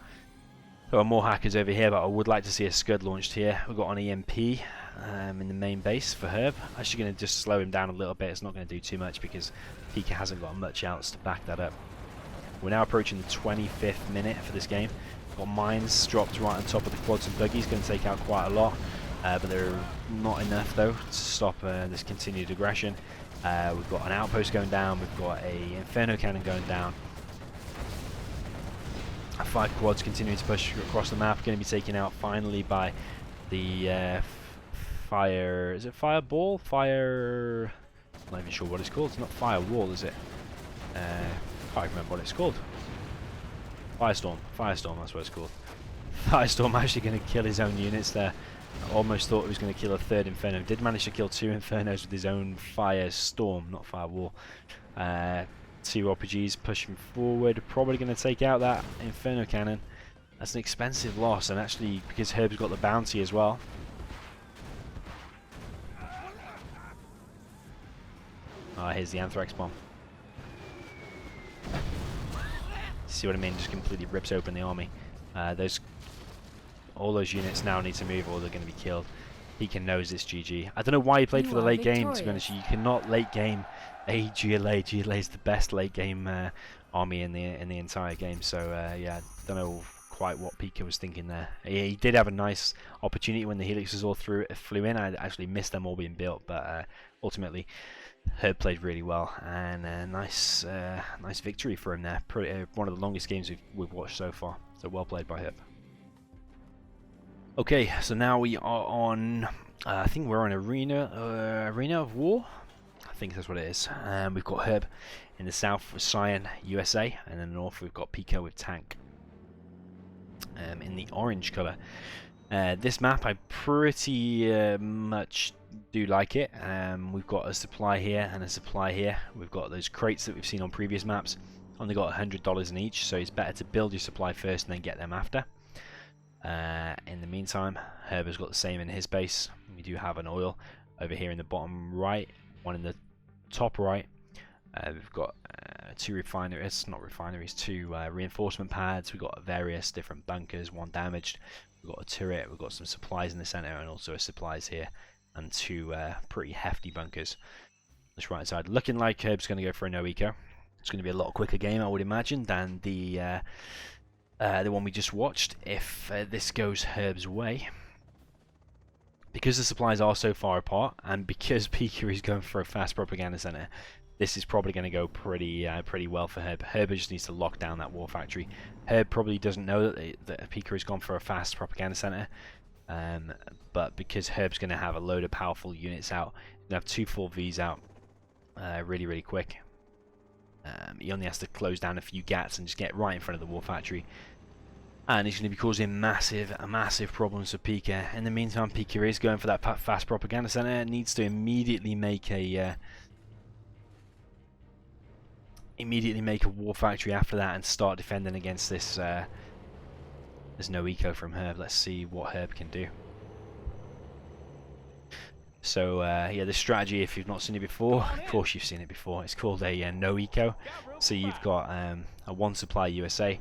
There are more hackers over here, but I would like to see a scud launched here. We've got an EMP in the main base for Herb. Actually going to just slow him down a little bit. It's not going to do too much because Pika hasn't got much else to back that up. We're now approaching the 25th minute for this game. We've got mines dropped right on top of the quads and buggies, going to take out quite a lot. But they're not enough though to stop this continued aggression. We've got an outpost going down, we've got a Inferno cannon going down. 5 quads continuing to push across the map, going to be taken out finally by the fire. Is it fireball? Fire. I'm not even sure what it's called. It's not firewall, is it? Can't remember what it's called. Firestorm. Firestorm, that's what it's called. Firestorm actually going to kill his own units there. I almost thought he was going to kill a third Inferno. Did manage to kill 2 Infernos with his own Firestorm, not Firewall. 2 RPGs pushing forward. Probably going to take out that Inferno cannon. That's an expensive loss, and actually because Herb's got the bounty as well. Here's the Anthrax bomb. See what I mean? Just completely rips open the army. All those units now need to move, or they're going to be killed. Pika knows it's GG. I don't know why he played for the late game. To be honest, you cannot late game a GLA. GLA is the best late game army in the entire game. So yeah, I don't know quite what Pika was thinking there. He did have a nice opportunity when the helixes all flew in. I actually missed them all being built, but ultimately Herb played really well, and nice victory for him there. One of the longest games we've watched so far. So well played by Herb. Okay, so now we are on. I think we're on Arena of War. I think that's what it is. We've got Herb in the south with Cyan, USA, and in the north we've got Pika with Tank. In the orange colour. This map I pretty much do like it. We've got a supply here and a supply here. We've got those crates that we've seen on previous maps. Only got $100 in each, so it's better to build your supply first and then get them after. In the meantime, Herb has got the same in his base. We do have an oil over here in the bottom right, one in the top right. We've got 2 refineries, not refineries, 2 reinforcement pads. We've got various different bunkers, 1 damaged. We've got a turret, we've got some supplies in the center, and also a supplies here, and 2 pretty hefty bunkers on this right side. Looking like Herb's going to go for a no eco. It's going to be a lot quicker game, I would imagine, than the one we just watched, if this goes Herb's way. Because the supplies are so far apart, and because Pika is going for a fast propaganda center, this is probably going to go pretty well for Herb. Herb just needs to lock down that war factory. Herb probably doesn't know that Pika has gone for a fast propaganda center, but because Herb's going to have a load of powerful units out, he's going to have 2 full Vs out really quick. He only has to close down a few gats and just get right in front of the war factory, and he's going to be causing massive problems for Pika. In the meantime, Pika is going for that fast propaganda center. Needs to immediately make a war factory after that and start defending against this. There's no eco from Herb. Let's see what Herb can do. So yeah, this strategy, if you've not seen it before, of course you've seen it before, it's called a no eco. So you've got a 1 supply USA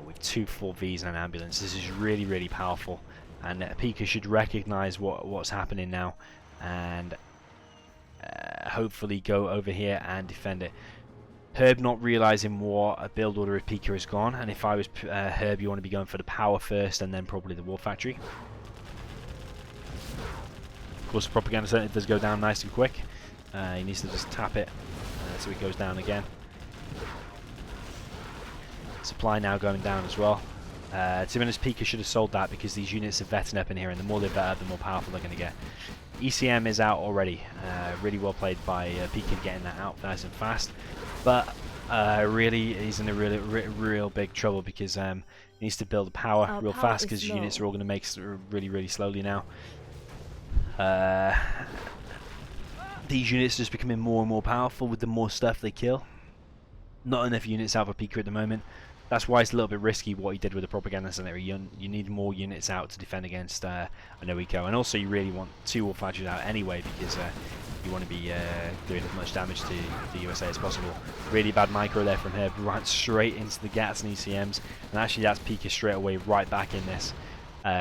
with 2 full Vs and an ambulance. This is really powerful, and Pika should recognize what's happening now, and hopefully go over here and defend it. Herb not realizing what a build order of Pika has gone, and if I was Herb, you want to be going for the power first and then probably the war factory. Of course, the propaganda center does go down nice and quick. He needs to just tap it so it goes down again. Supply now going down as well. To be honest, Pika should have sold that, because these units are vetting up in here, and the more they're better, the more powerful they're going to get. ECM is out already. Really well played by Pika getting that out nice and fast. But really, he's in a real big trouble, because he needs to build power real fast, because units are all going to make really slowly now. These units are just becoming more and more powerful with the more stuff they kill. Not enough units out for Pika at the moment. That's why it's a little bit risky what he did with the propaganda center. You need more units out to defend against a no eco, and also you really want 2 war factories out anyway, because you want to be doing as much damage to the USA as possible. Really bad micro there from Herb, right straight into the GATs and ECMs, and actually that's Pika straight away right back in this.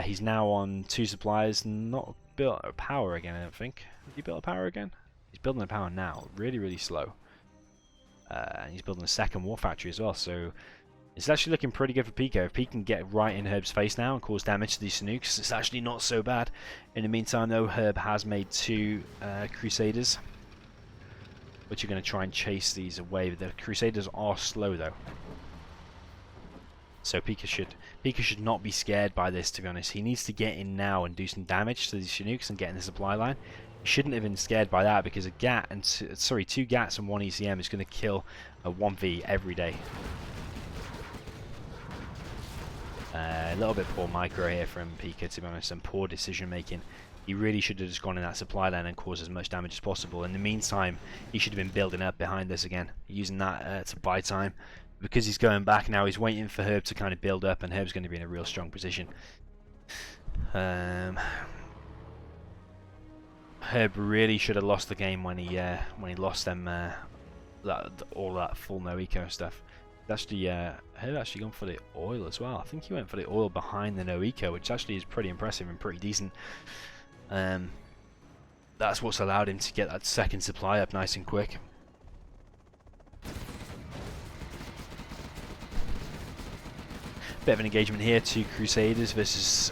He's now on 2 supplies, not built a power again, I don't think. Did he build a power again? He's building a power now, really slow. And he's building a 2nd war factory as well, so it's actually looking pretty good for Pika. If Pika can get right in Herb's face now and cause damage to these Sanooks, it's actually not so bad. In the meantime though, Herb has made 2 Crusaders, which are going to try and chase these away. The Crusaders are slow though. So Pika should not be scared by this, to be honest. He needs to get in now and do some damage to these Chinooks and get in the supply line. He shouldn't have been scared by that, because a GAT and two GATs and one ECM is going to kill a 1v every day. A little bit poor micro here from Pika, to be honest, and poor decision making. He really should have just gone in that supply line and caused as much damage as possible. In the meantime, he should have been building up behind us again, using that to buy time. Because he's going back now, he's waiting for Herb to kind of build up, and Herb's going to be in a real strong position. Herb really should have lost the game when he lost them all that full no eco stuff. Actually, Herb actually gone for the oil as well. I think he went for the oil behind the no eco, which actually is pretty impressive and pretty decent. That's what's allowed him to get that second supply up nice and quick. Bit of an engagement here, 2 Crusaders versus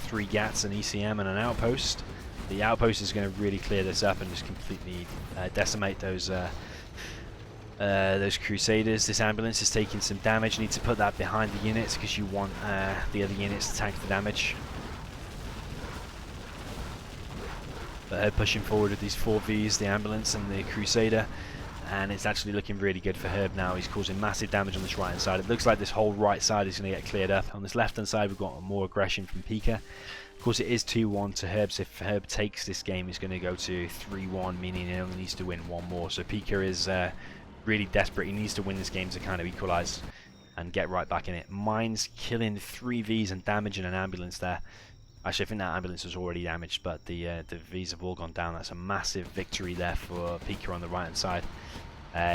3 GATs, an ECM and an outpost. The outpost is going to really clear this up and just completely decimate those Crusaders. This ambulance is taking some damage. You need to put that behind the units because you want the other units to tank the damage. But pushing forward with these 4 Vs, the ambulance and the Crusader, and it's actually looking really good for Herb now. He's causing massive damage on this right hand side. It looks like this whole right side is going to get cleared up. On this left hand side we've got more aggression from Pika. Of course it is 2-1 to Herb, so if Herb takes this game it's going to go to 3-1, meaning he only needs to win 1 more. So Pika is really desperate. He needs to win this game to kind of equalise and get right back in it. Mines killing 3 Vs and damaging an ambulance there. Actually, I think that ambulance was already damaged, but the Vs have all gone down. That's a massive victory there for Pika on the right-hand side.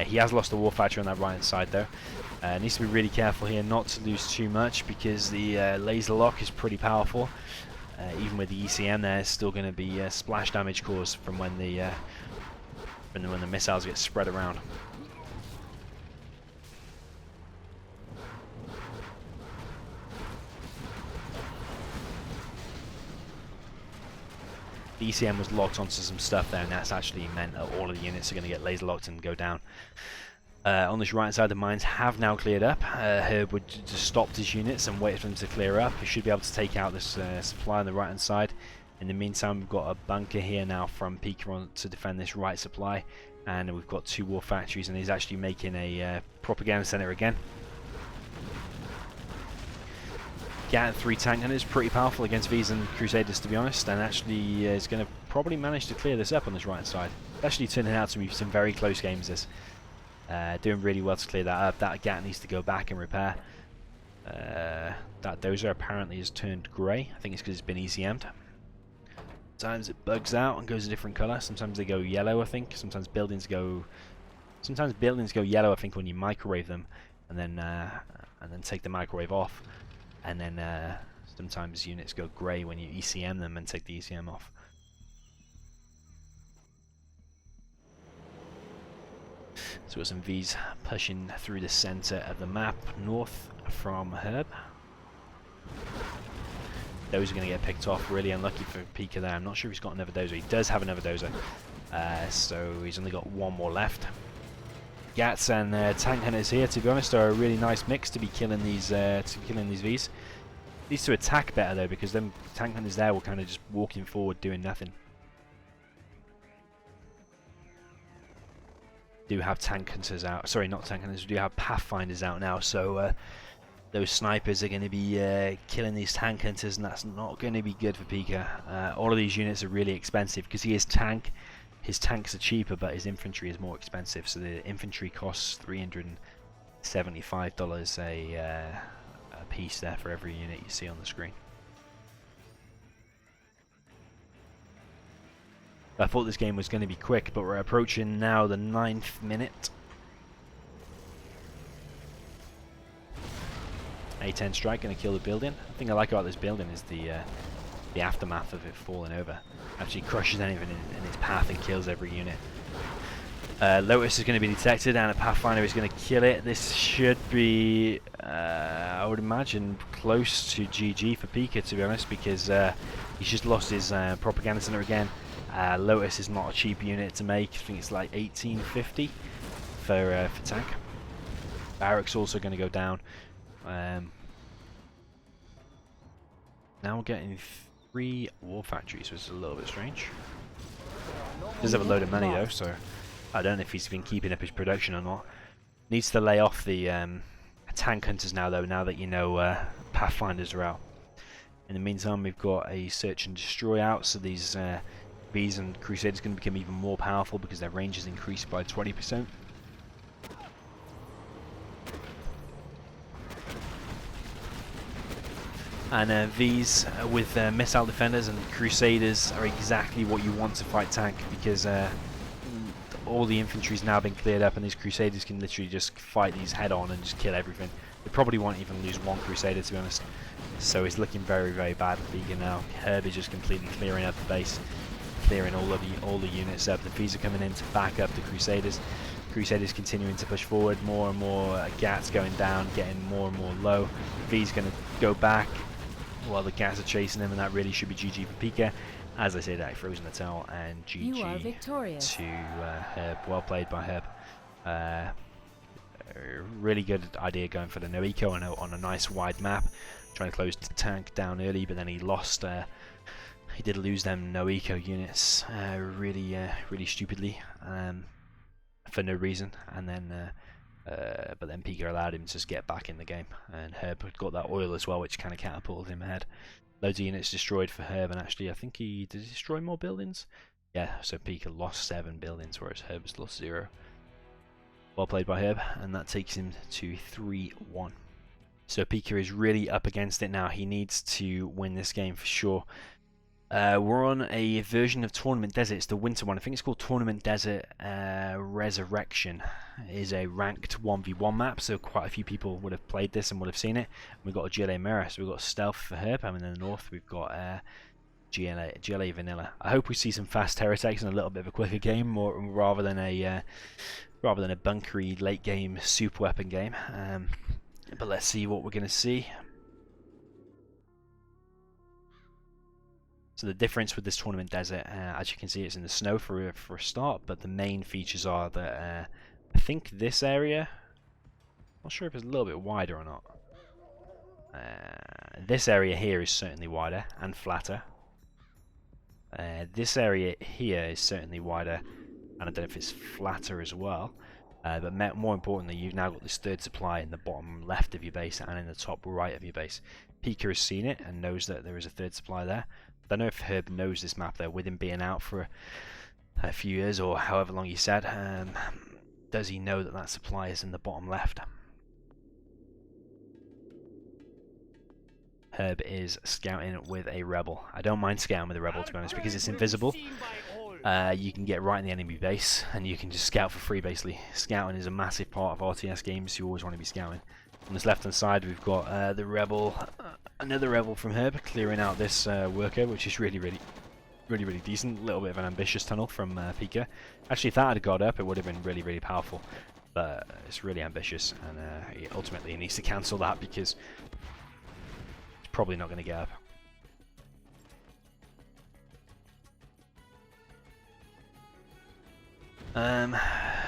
He has lost the War Factory on that right-hand side, though. Needs to be really careful here not to lose too much, because the laser lock is pretty powerful. Even with the ECM there, it's still going to be splash damage caused from when the missiles get spread around. The ECM was locked onto some stuff there, and that's actually meant that all of the units are going to get laser locked and go down. On this right hand side, the mines have now cleared up. Herb would just stopped his units and waited for them to clear up. He should be able to take out this supply on the right hand side. In the meantime, we've got a bunker here now from Pika on to defend this right supply, and we've got 2 war factories, and he's actually making a propaganda center again. GAT 3 tank and is pretty powerful against Vs and Crusaders, to be honest, and actually is going to probably manage to clear this up on this right side. Actually turning out to be some very close games. This doing really well to clear that up. That GAT needs to go back and repair. That dozer apparently has turned grey. I think it's because it's been ECM'd. Sometimes it bugs out and goes a different colour. Sometimes they go yellow, I think. Sometimes buildings go yellow, I think, when you microwave them, and then take the microwave off. And then sometimes units go grey when you ECM them and take the ECM off. So we've got some Vs pushing through the centre of the map, north from Herb. Those are going to get picked off. Really unlucky for Pika there. I'm not sure if he's got another dozer. He does have another dozer. So he's only got 1 more left. GATs and tank hunters here, to be honest, are a really nice mix to be killing these Vs. Needs to attack better though, because them tank hunters there were kind of just walking forward doing nothing. Do have tank hunters out. Sorry, not tank hunters. We do have pathfinders out now, so those snipers are going to be killing these tank hunters, and that's not going to be good for Pika. All of these units are really expensive because he is tank. His tanks are cheaper, but his infantry is more expensive. So the infantry costs $375 a piece there for every unit you see on the screen. I thought this game was going to be quick, but we're approaching now the 9th minute. A10 strike going to kill the building. The thing I like about this building is the aftermath of it falling over. Actually crushes anything in its path and kills every unit. Lotus is going to be detected, and a Pathfinder is going to kill it. This should be, I would imagine, close to GG for Pika, to be honest, because he's just lost his propaganda center again. Lotus is not a cheap unit to make. I think it's like 1850 for tank. Barracks also going to go down. Now we're getting 3 war factories, which is a little bit strange. He does have a load of money though, so I don't know if he's been keeping up his production or not. Needs to lay off the tank hunters now though, now that you know Pathfinders are out. In the meantime, we've got a search and destroy out, so these Bees and Crusaders are going to become even more powerful because their range is increased by 20%. And these with missile defenders and Crusaders are exactly what you want to fight tank, because all the infantry's now been cleared up and these Crusaders can literally just fight these head on and just kill everything. They probably won't even lose one Crusader, to be honest. So it's looking very, very bad for Pika now. Herb is just completely clearing up the base, clearing all the units up. The V's are coming in to back up the Crusaders. Crusaders continuing to push forward, more and more Gats going down, getting more and more low. V's going to go back while the Gats are chasing him, and that really should be GG for Pika. As I said, I frozen the towel, and GG to Herb. Well played by Herb. Really good idea going for the no-eco on a nice wide map, trying to close the tank down early, but then he lost. He did lose them no-eco units really stupidly for no reason, and then but then Pika allowed him to just get back in the game, and Herb got that oil as well, which kind of catapulted him ahead. Loads of units destroyed for Herb, and actually I think he did destroy more buildings. Yeah, so Pika lost 7 buildings, whereas Herb's lost 0. Well played by Herb, and that takes him to 3-1. So Pika is really up against it now. He needs to win this game for sure. We're on a version of Tournament Desert. It's the winter one. I think it's called Tournament Desert Resurrection. It is a ranked 1v1 map, so quite a few people would have played this and would have seen it. We've got a GLA Mirror, so we've got Stealth for Herb, and in the north we've got GLA Vanilla. I hope we see some fast terror attacks and a little bit of a quicker game, rather than a bunkery late game super weapon game. But let's see what we're going to see. So the difference with this Tournament Desert, as you can see, it's in the snow for a start, but the main features are that I think this area, not sure if it's a little bit wider or not. This area here is certainly wider and flatter. This area here is certainly wider, and I don't know if it's flatter as well. But more importantly, you've now got this third supply in the bottom left of your base and in the top right of your base. Pika has seen it and knows that there is a third supply there. I don't know if Herb knows this map though, with him being out for a few years or however long he said. Does he know that that supply is in the bottom left? Herb is scouting with a rebel. I don't mind scouting with a rebel, to be honest, because it's invisible. You can get right in the enemy base and you can just scout for free, basically. Scouting is a massive part of RTS games. You always want to be scouting. On this left hand side we've got the rebel, another rebel from Herb, clearing out this worker, which is really decent. A little bit of an ambitious tunnel from Pika. Actually, if that had got up, it would have been really powerful, but it's really ambitious, and ultimately he needs to cancel that because it's probably not going to get up.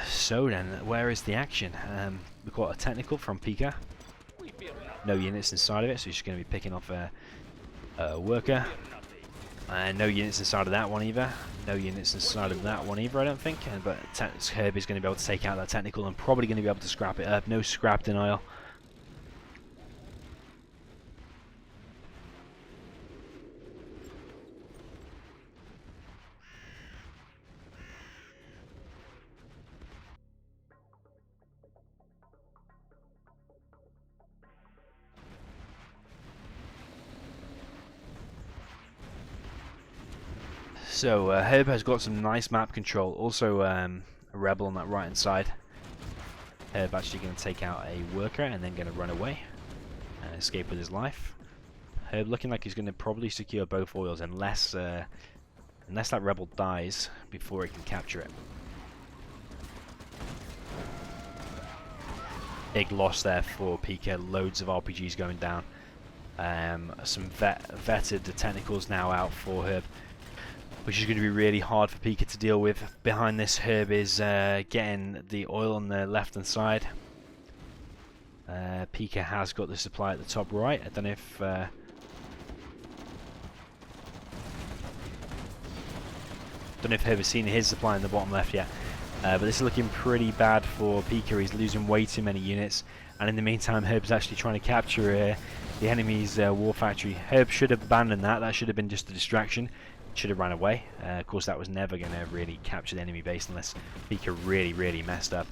So then, where is the action? We've got a technical from Pika. No units inside of it, so he's just going to be picking off a worker. No units inside of that one either. No units inside of that one either, I don't think. But Herb is going to be able to take out that technical and probably going to be able to scrap it up. No scrap denial. So Herb has got some nice map control. Also a rebel on that right hand side. Herb actually going to take out a worker and then going to run away and escape with his life. Herb looking like he's going to probably secure both oils unless that rebel dies before he can capture it. Big loss there for Pika. Loads of RPGs going down. Some vetted technicals now out for Herb, which is going to be really hard for Pika to deal with. Behind this, Herb is getting the oil on the left hand side. Pika has got the supply at the top right. I don't know if Don't know if Herb has seen his supply in the bottom left yet. But this is looking pretty bad for Pika. He's losing way too many units. And in the meantime, Herb's actually trying to capture the enemy's war factory. Herb should have abandoned that. That should have been just a distraction. Should have ran away. Of course, that was never going to really capture the enemy base unless Pika really messed up.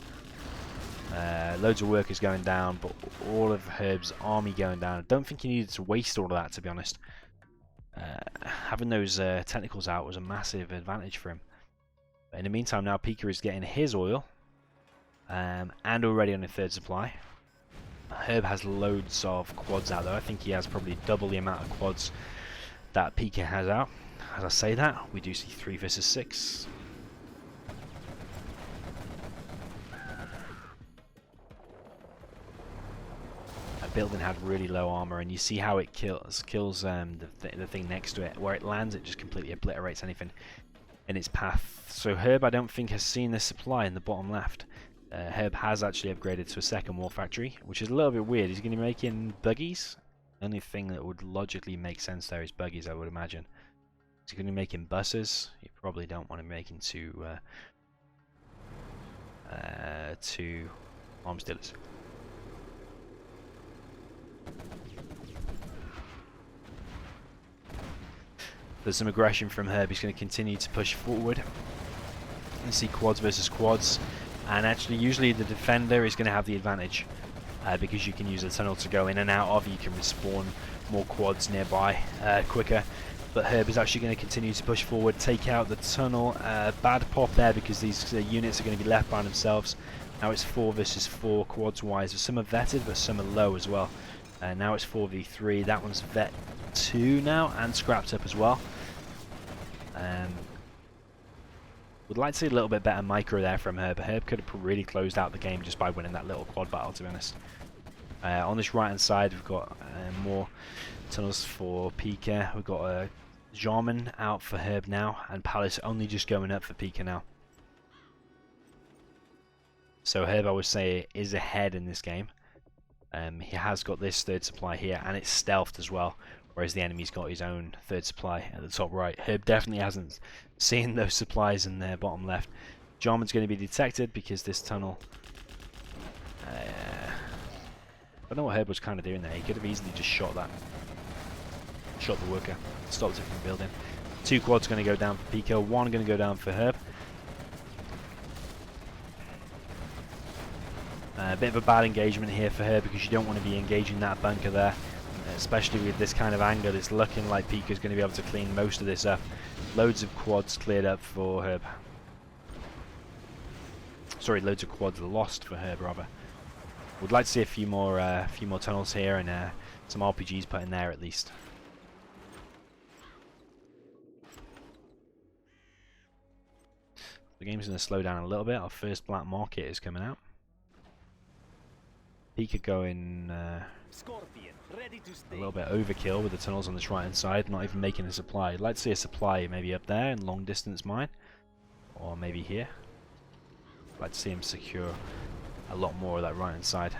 Loads of workers going down, but all of Herb's army going down. I don't think he needed to waste all of that, to be honest. Having those technicals out was a massive advantage for him. But in the meantime, now Pika is getting his oil and already on a third supply. Herb has loads of quads out though. I think he has probably double the amount of quads that Pika has out. As I say that, we do see 3 versus 6. That building had really low armor, and you see how it kills the thing next to it. Where it lands, it just completely obliterates anything in its path. So Herb, I don't think, has seen the supply in the bottom left. Herb has actually upgraded to a second war factory, which is a little bit weird. He's going to be making buggies. The only thing that would logically make sense there is buggies, I would imagine. Is he going to be making buses? You probably don't want to make into arms dealers. There's some aggression from Herb. He's going to continue to push forward. You see quads versus quads. And actually, usually the defender is going to have the advantage because you can use the tunnel to go in and out of. You can respawn more quads nearby quicker. But Herb is actually going to continue to push forward, take out the tunnel. Bad pop there because these units are going to be left by themselves. Now it's 4 versus 4 quads wise. Some are vetted, but some are low as well. Now it's 4v3. That one's vet 2 now and scrapped up as well. Would like to see a little bit better micro there from Herb. Herb could have really closed out the game just by winning that little quad battle, to be honest. On this right hand side, we've got more tunnels for Pika. We've got a Jarman out for Herb now, and Palace only just going up for Pika now. So Herb, I would say, is ahead in this game. He has got this third supply here, and it's stealthed as well, whereas the enemy's got his own third supply at the top right. Herb definitely hasn't seen those supplies in their bottom left. Jarman's going to be detected because this tunnel... I don't know what Herb was kind of doing there. He could have easily just shot the worker, stopped it from building. 2 quads going to go down for Pika, 1 going to go down for Herb. A bit of a bad engagement here for her because you don't want to be engaging that bunker there, especially with this kind of angle. It's looking like Pika's going to be able to clean most of this up. Loads of quads cleared up for Herb. Sorry, loads of quads lost for Herb rather. Would like to see a few more tunnels here and some RPGs put in there at least. The game's going to slow down a little bit. Our first black market is coming out. Pika going a little bit overkill with the tunnels on this right hand side, not even making a supply. I'd like to see a supply maybe up there in long distance mine, or maybe here. I'd like to see him secure a lot more of that right hand side.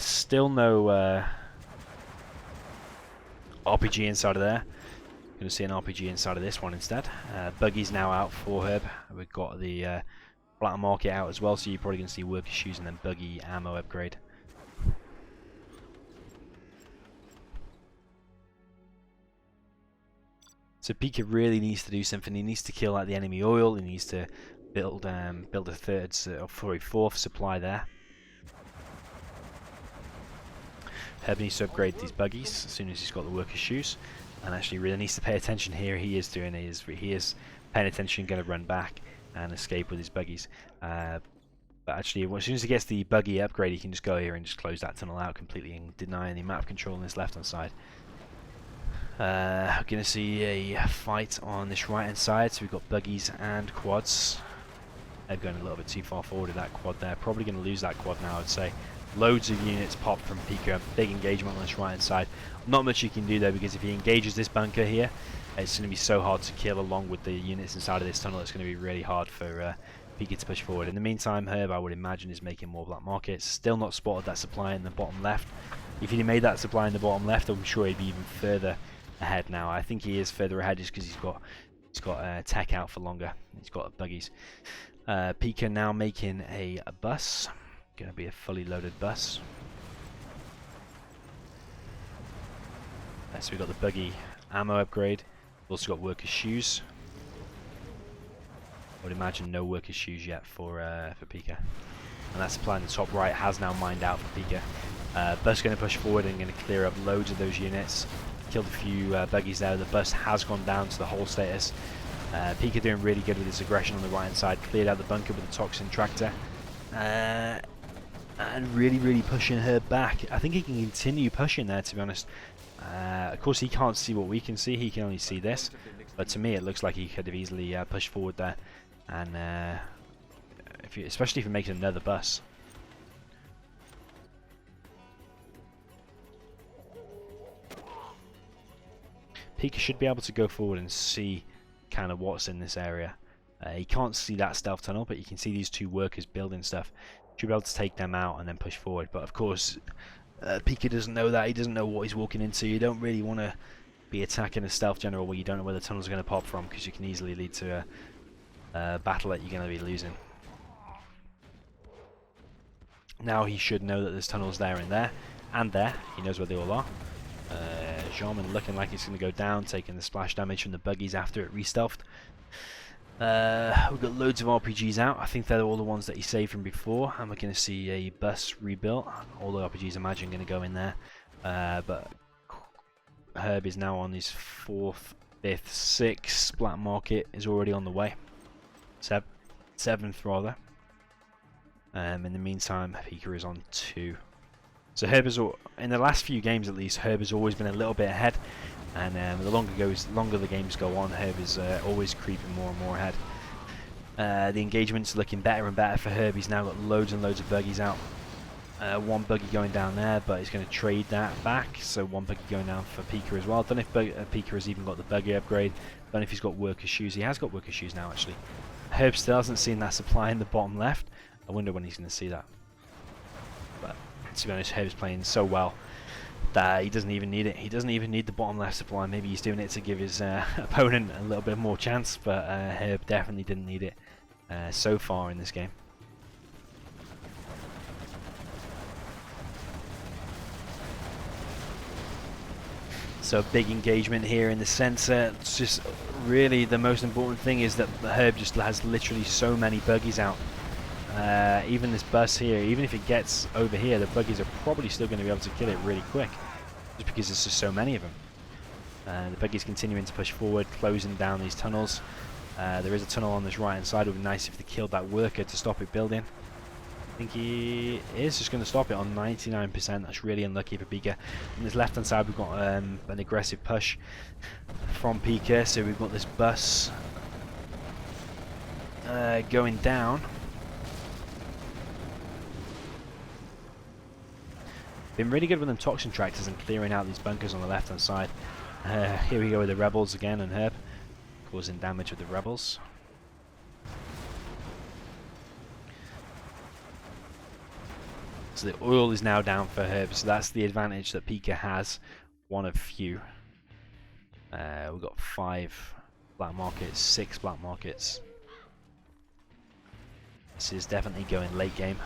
Still no RPG inside of there. Going to see an RPG inside of this one instead. Buggy's now out for Herb. We've got the black market out as well, so you're probably going to see worker shoes and then buggy ammo upgrade. So Pika really needs to do something. He needs to kill out the enemy oil. He needs to build a fourth supply there. Herb needs to upgrade these buggies as soon as he's got the worker shoes, and actually really needs to pay attention here. He is paying attention, going to run back and escape with his buggies. But actually, as soon as he gets the buggy upgrade, he can just go here and just close that tunnel out completely and deny any map control on this left hand side. We're going to see a fight on this right hand side, so we've got buggies and quads. They're going a little bit too far forward with that quad there. Probably going to lose that quad now, I'd say. Loads of units popped from Pika. Big engagement on this right hand side. Not much you can do though, because if he engages this bunker here, it's going to be so hard to kill along with the units inside of this tunnel. It's going to be really hard for Pika to push forward. In the meantime, Herb, I would imagine, is making more black markets. Still not spotted that supply in the bottom left. If he'd made that supply in the bottom left, I'm sure he'd be even further ahead now. I think he is further ahead just because he's got He's got tech out for longer. He's got buggies. Pika now making a bus. Going to be a fully loaded bus. So we've got the buggy ammo upgrade. We've also got workers' shoes. I would imagine no workers' shoes yet for Pika. And that supply in the top right has now mined out for Pika. Bus going to push forward and going to clear up loads of those units. Killed a few buggies there. The bus has gone down to the whole status. Pika doing really good with his aggression on the right hand side. Cleared out the bunker with the toxin tractor. And really pushing her back. I think he can continue pushing there, to be honest. Of course he can't see what we can see, he can only see this. But to me it looks like he could have easily pushed forward there. And especially if he makes another bus. Pika should be able to go forward and see kind of what's in this area. He can't see that stealth tunnel, but you can see these two workers building stuff. Should be able to take them out and then push forward. But of course, Pika doesn't know that. He doesn't know what he's walking into. You don't really want to be attacking a stealth general where you don't know where the tunnels are going to pop from, because you can easily lead to a battle that you're going to be losing. Now he should know that there's tunnels there and there, and there. He knows where they all are. Jarman looking like it's going to go down, taking the splash damage from the buggies after it re-stealthed. We've got loads of RPGs out. I think they're all the ones that he saved from before, and we're going to see a bus rebuilt. All the RPGs, I imagine, going to go in there. But Herb is now on his 4th, 5th, 6th. Black Market is already on the way. 7th rather. In the meantime, Pika is on 2. So Herb is, in the last few games at least, Herb has always been a little bit ahead. And the longer the games go on, Herb is always creeping more and more ahead. The engagement's looking better and better for Herb. He's now got loads and loads of buggies out. One buggy going down there, but he's going to trade that back. So one buggy going down for Pika as well. Don't know if Pika has even got the buggy upgrade. Don't know if he's got worker shoes. He has got worker shoes now, actually. Herb still hasn't seen that supply in the bottom left. I wonder when he's going to see that. But to be honest, Herb's playing so well that he doesn't even need it. He doesn't even need the bottom left supply. Maybe he's doing it to give his opponent a little bit more chance, but Herb definitely didn't need it so far in this game. So big engagement here in the center. It's just really the most important thing is that Herb just has literally so many buggies out. Even this bus here, even if it gets over here, the buggies are probably still going to be able to kill it really quick, just because there's just so many of them. The buggies continuing to push forward, closing down these tunnels. There is a tunnel on this right hand side. It would be nice if they killed that worker to stop it building. I think he is just going to stop it on 99%. That's really unlucky for Pika. On this left hand side we've got an aggressive push from Pika, so we've got this bus going down. Been really good with them toxin tractors and clearing out these bunkers on the left hand side. Here we go with the rebels again, and Herb causing damage with the rebels. So the oil is now down for Herb, so that's the advantage that Pika has, one of few. We've got 5 black markets, 6 black markets. This is definitely going late game.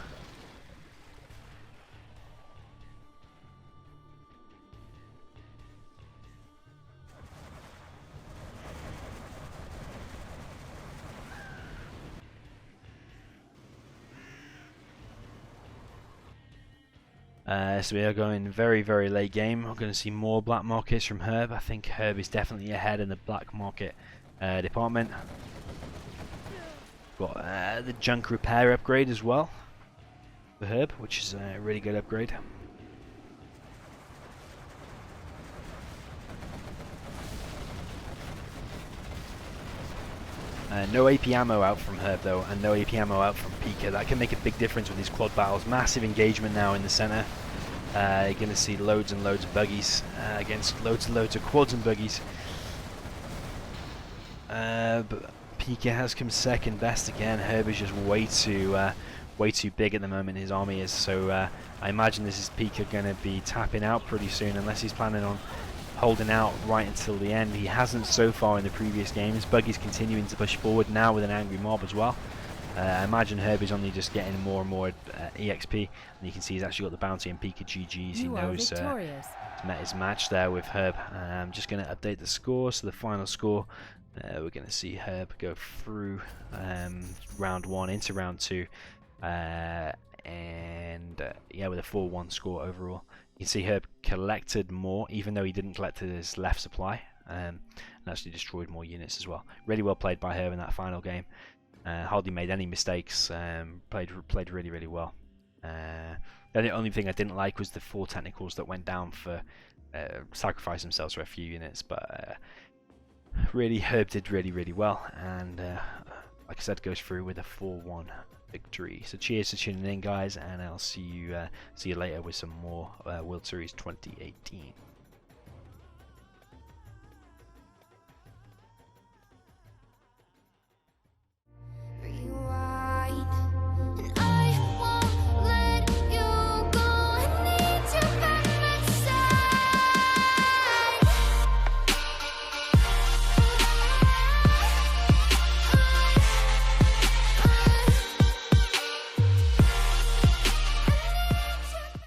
So we are going very, very late game. We're going to see more black markets from Herb. I think Herb is definitely ahead in the black market department. Got the junk repair upgrade as well for Herb, which is a really good upgrade. No AP ammo out from Herb though, and no AP ammo out from Pika. That can make a big difference with these quad battles. Massive engagement now in the center. You're going to see loads and loads of buggies against loads and loads of quads and buggies. But Pika has come second best again. Herb is just way too big at the moment. His army is, so I imagine this is Pika going to be tapping out pretty soon, unless he's planning on holding out right until the end. He hasn't so far in the previous games. Buggy's continuing to push forward now with an angry mob as well. I imagine Herb is only just getting more and more EXP, and you can see he's actually got the bounty and Pika GGs. He knows he's met his match there with Herb. I'm just going to update the score, so the final score, we're going to see Herb go through round 1 into round 2, and yeah, with a 4-1 score overall. You can see Herb collected more, even though he didn't collect his left supply, and actually destroyed more units as well. Really well played by Herb in that final game. Hardly made any mistakes. Played really, really well. The only thing I didn't like was the 4 technicals that went down for sacrifice themselves for a few units, but really Herb did really, really well, and like I said, goes through with a 4-1 victory. So cheers for tuning in, guys, and I'll see you later with some more World Series 2018.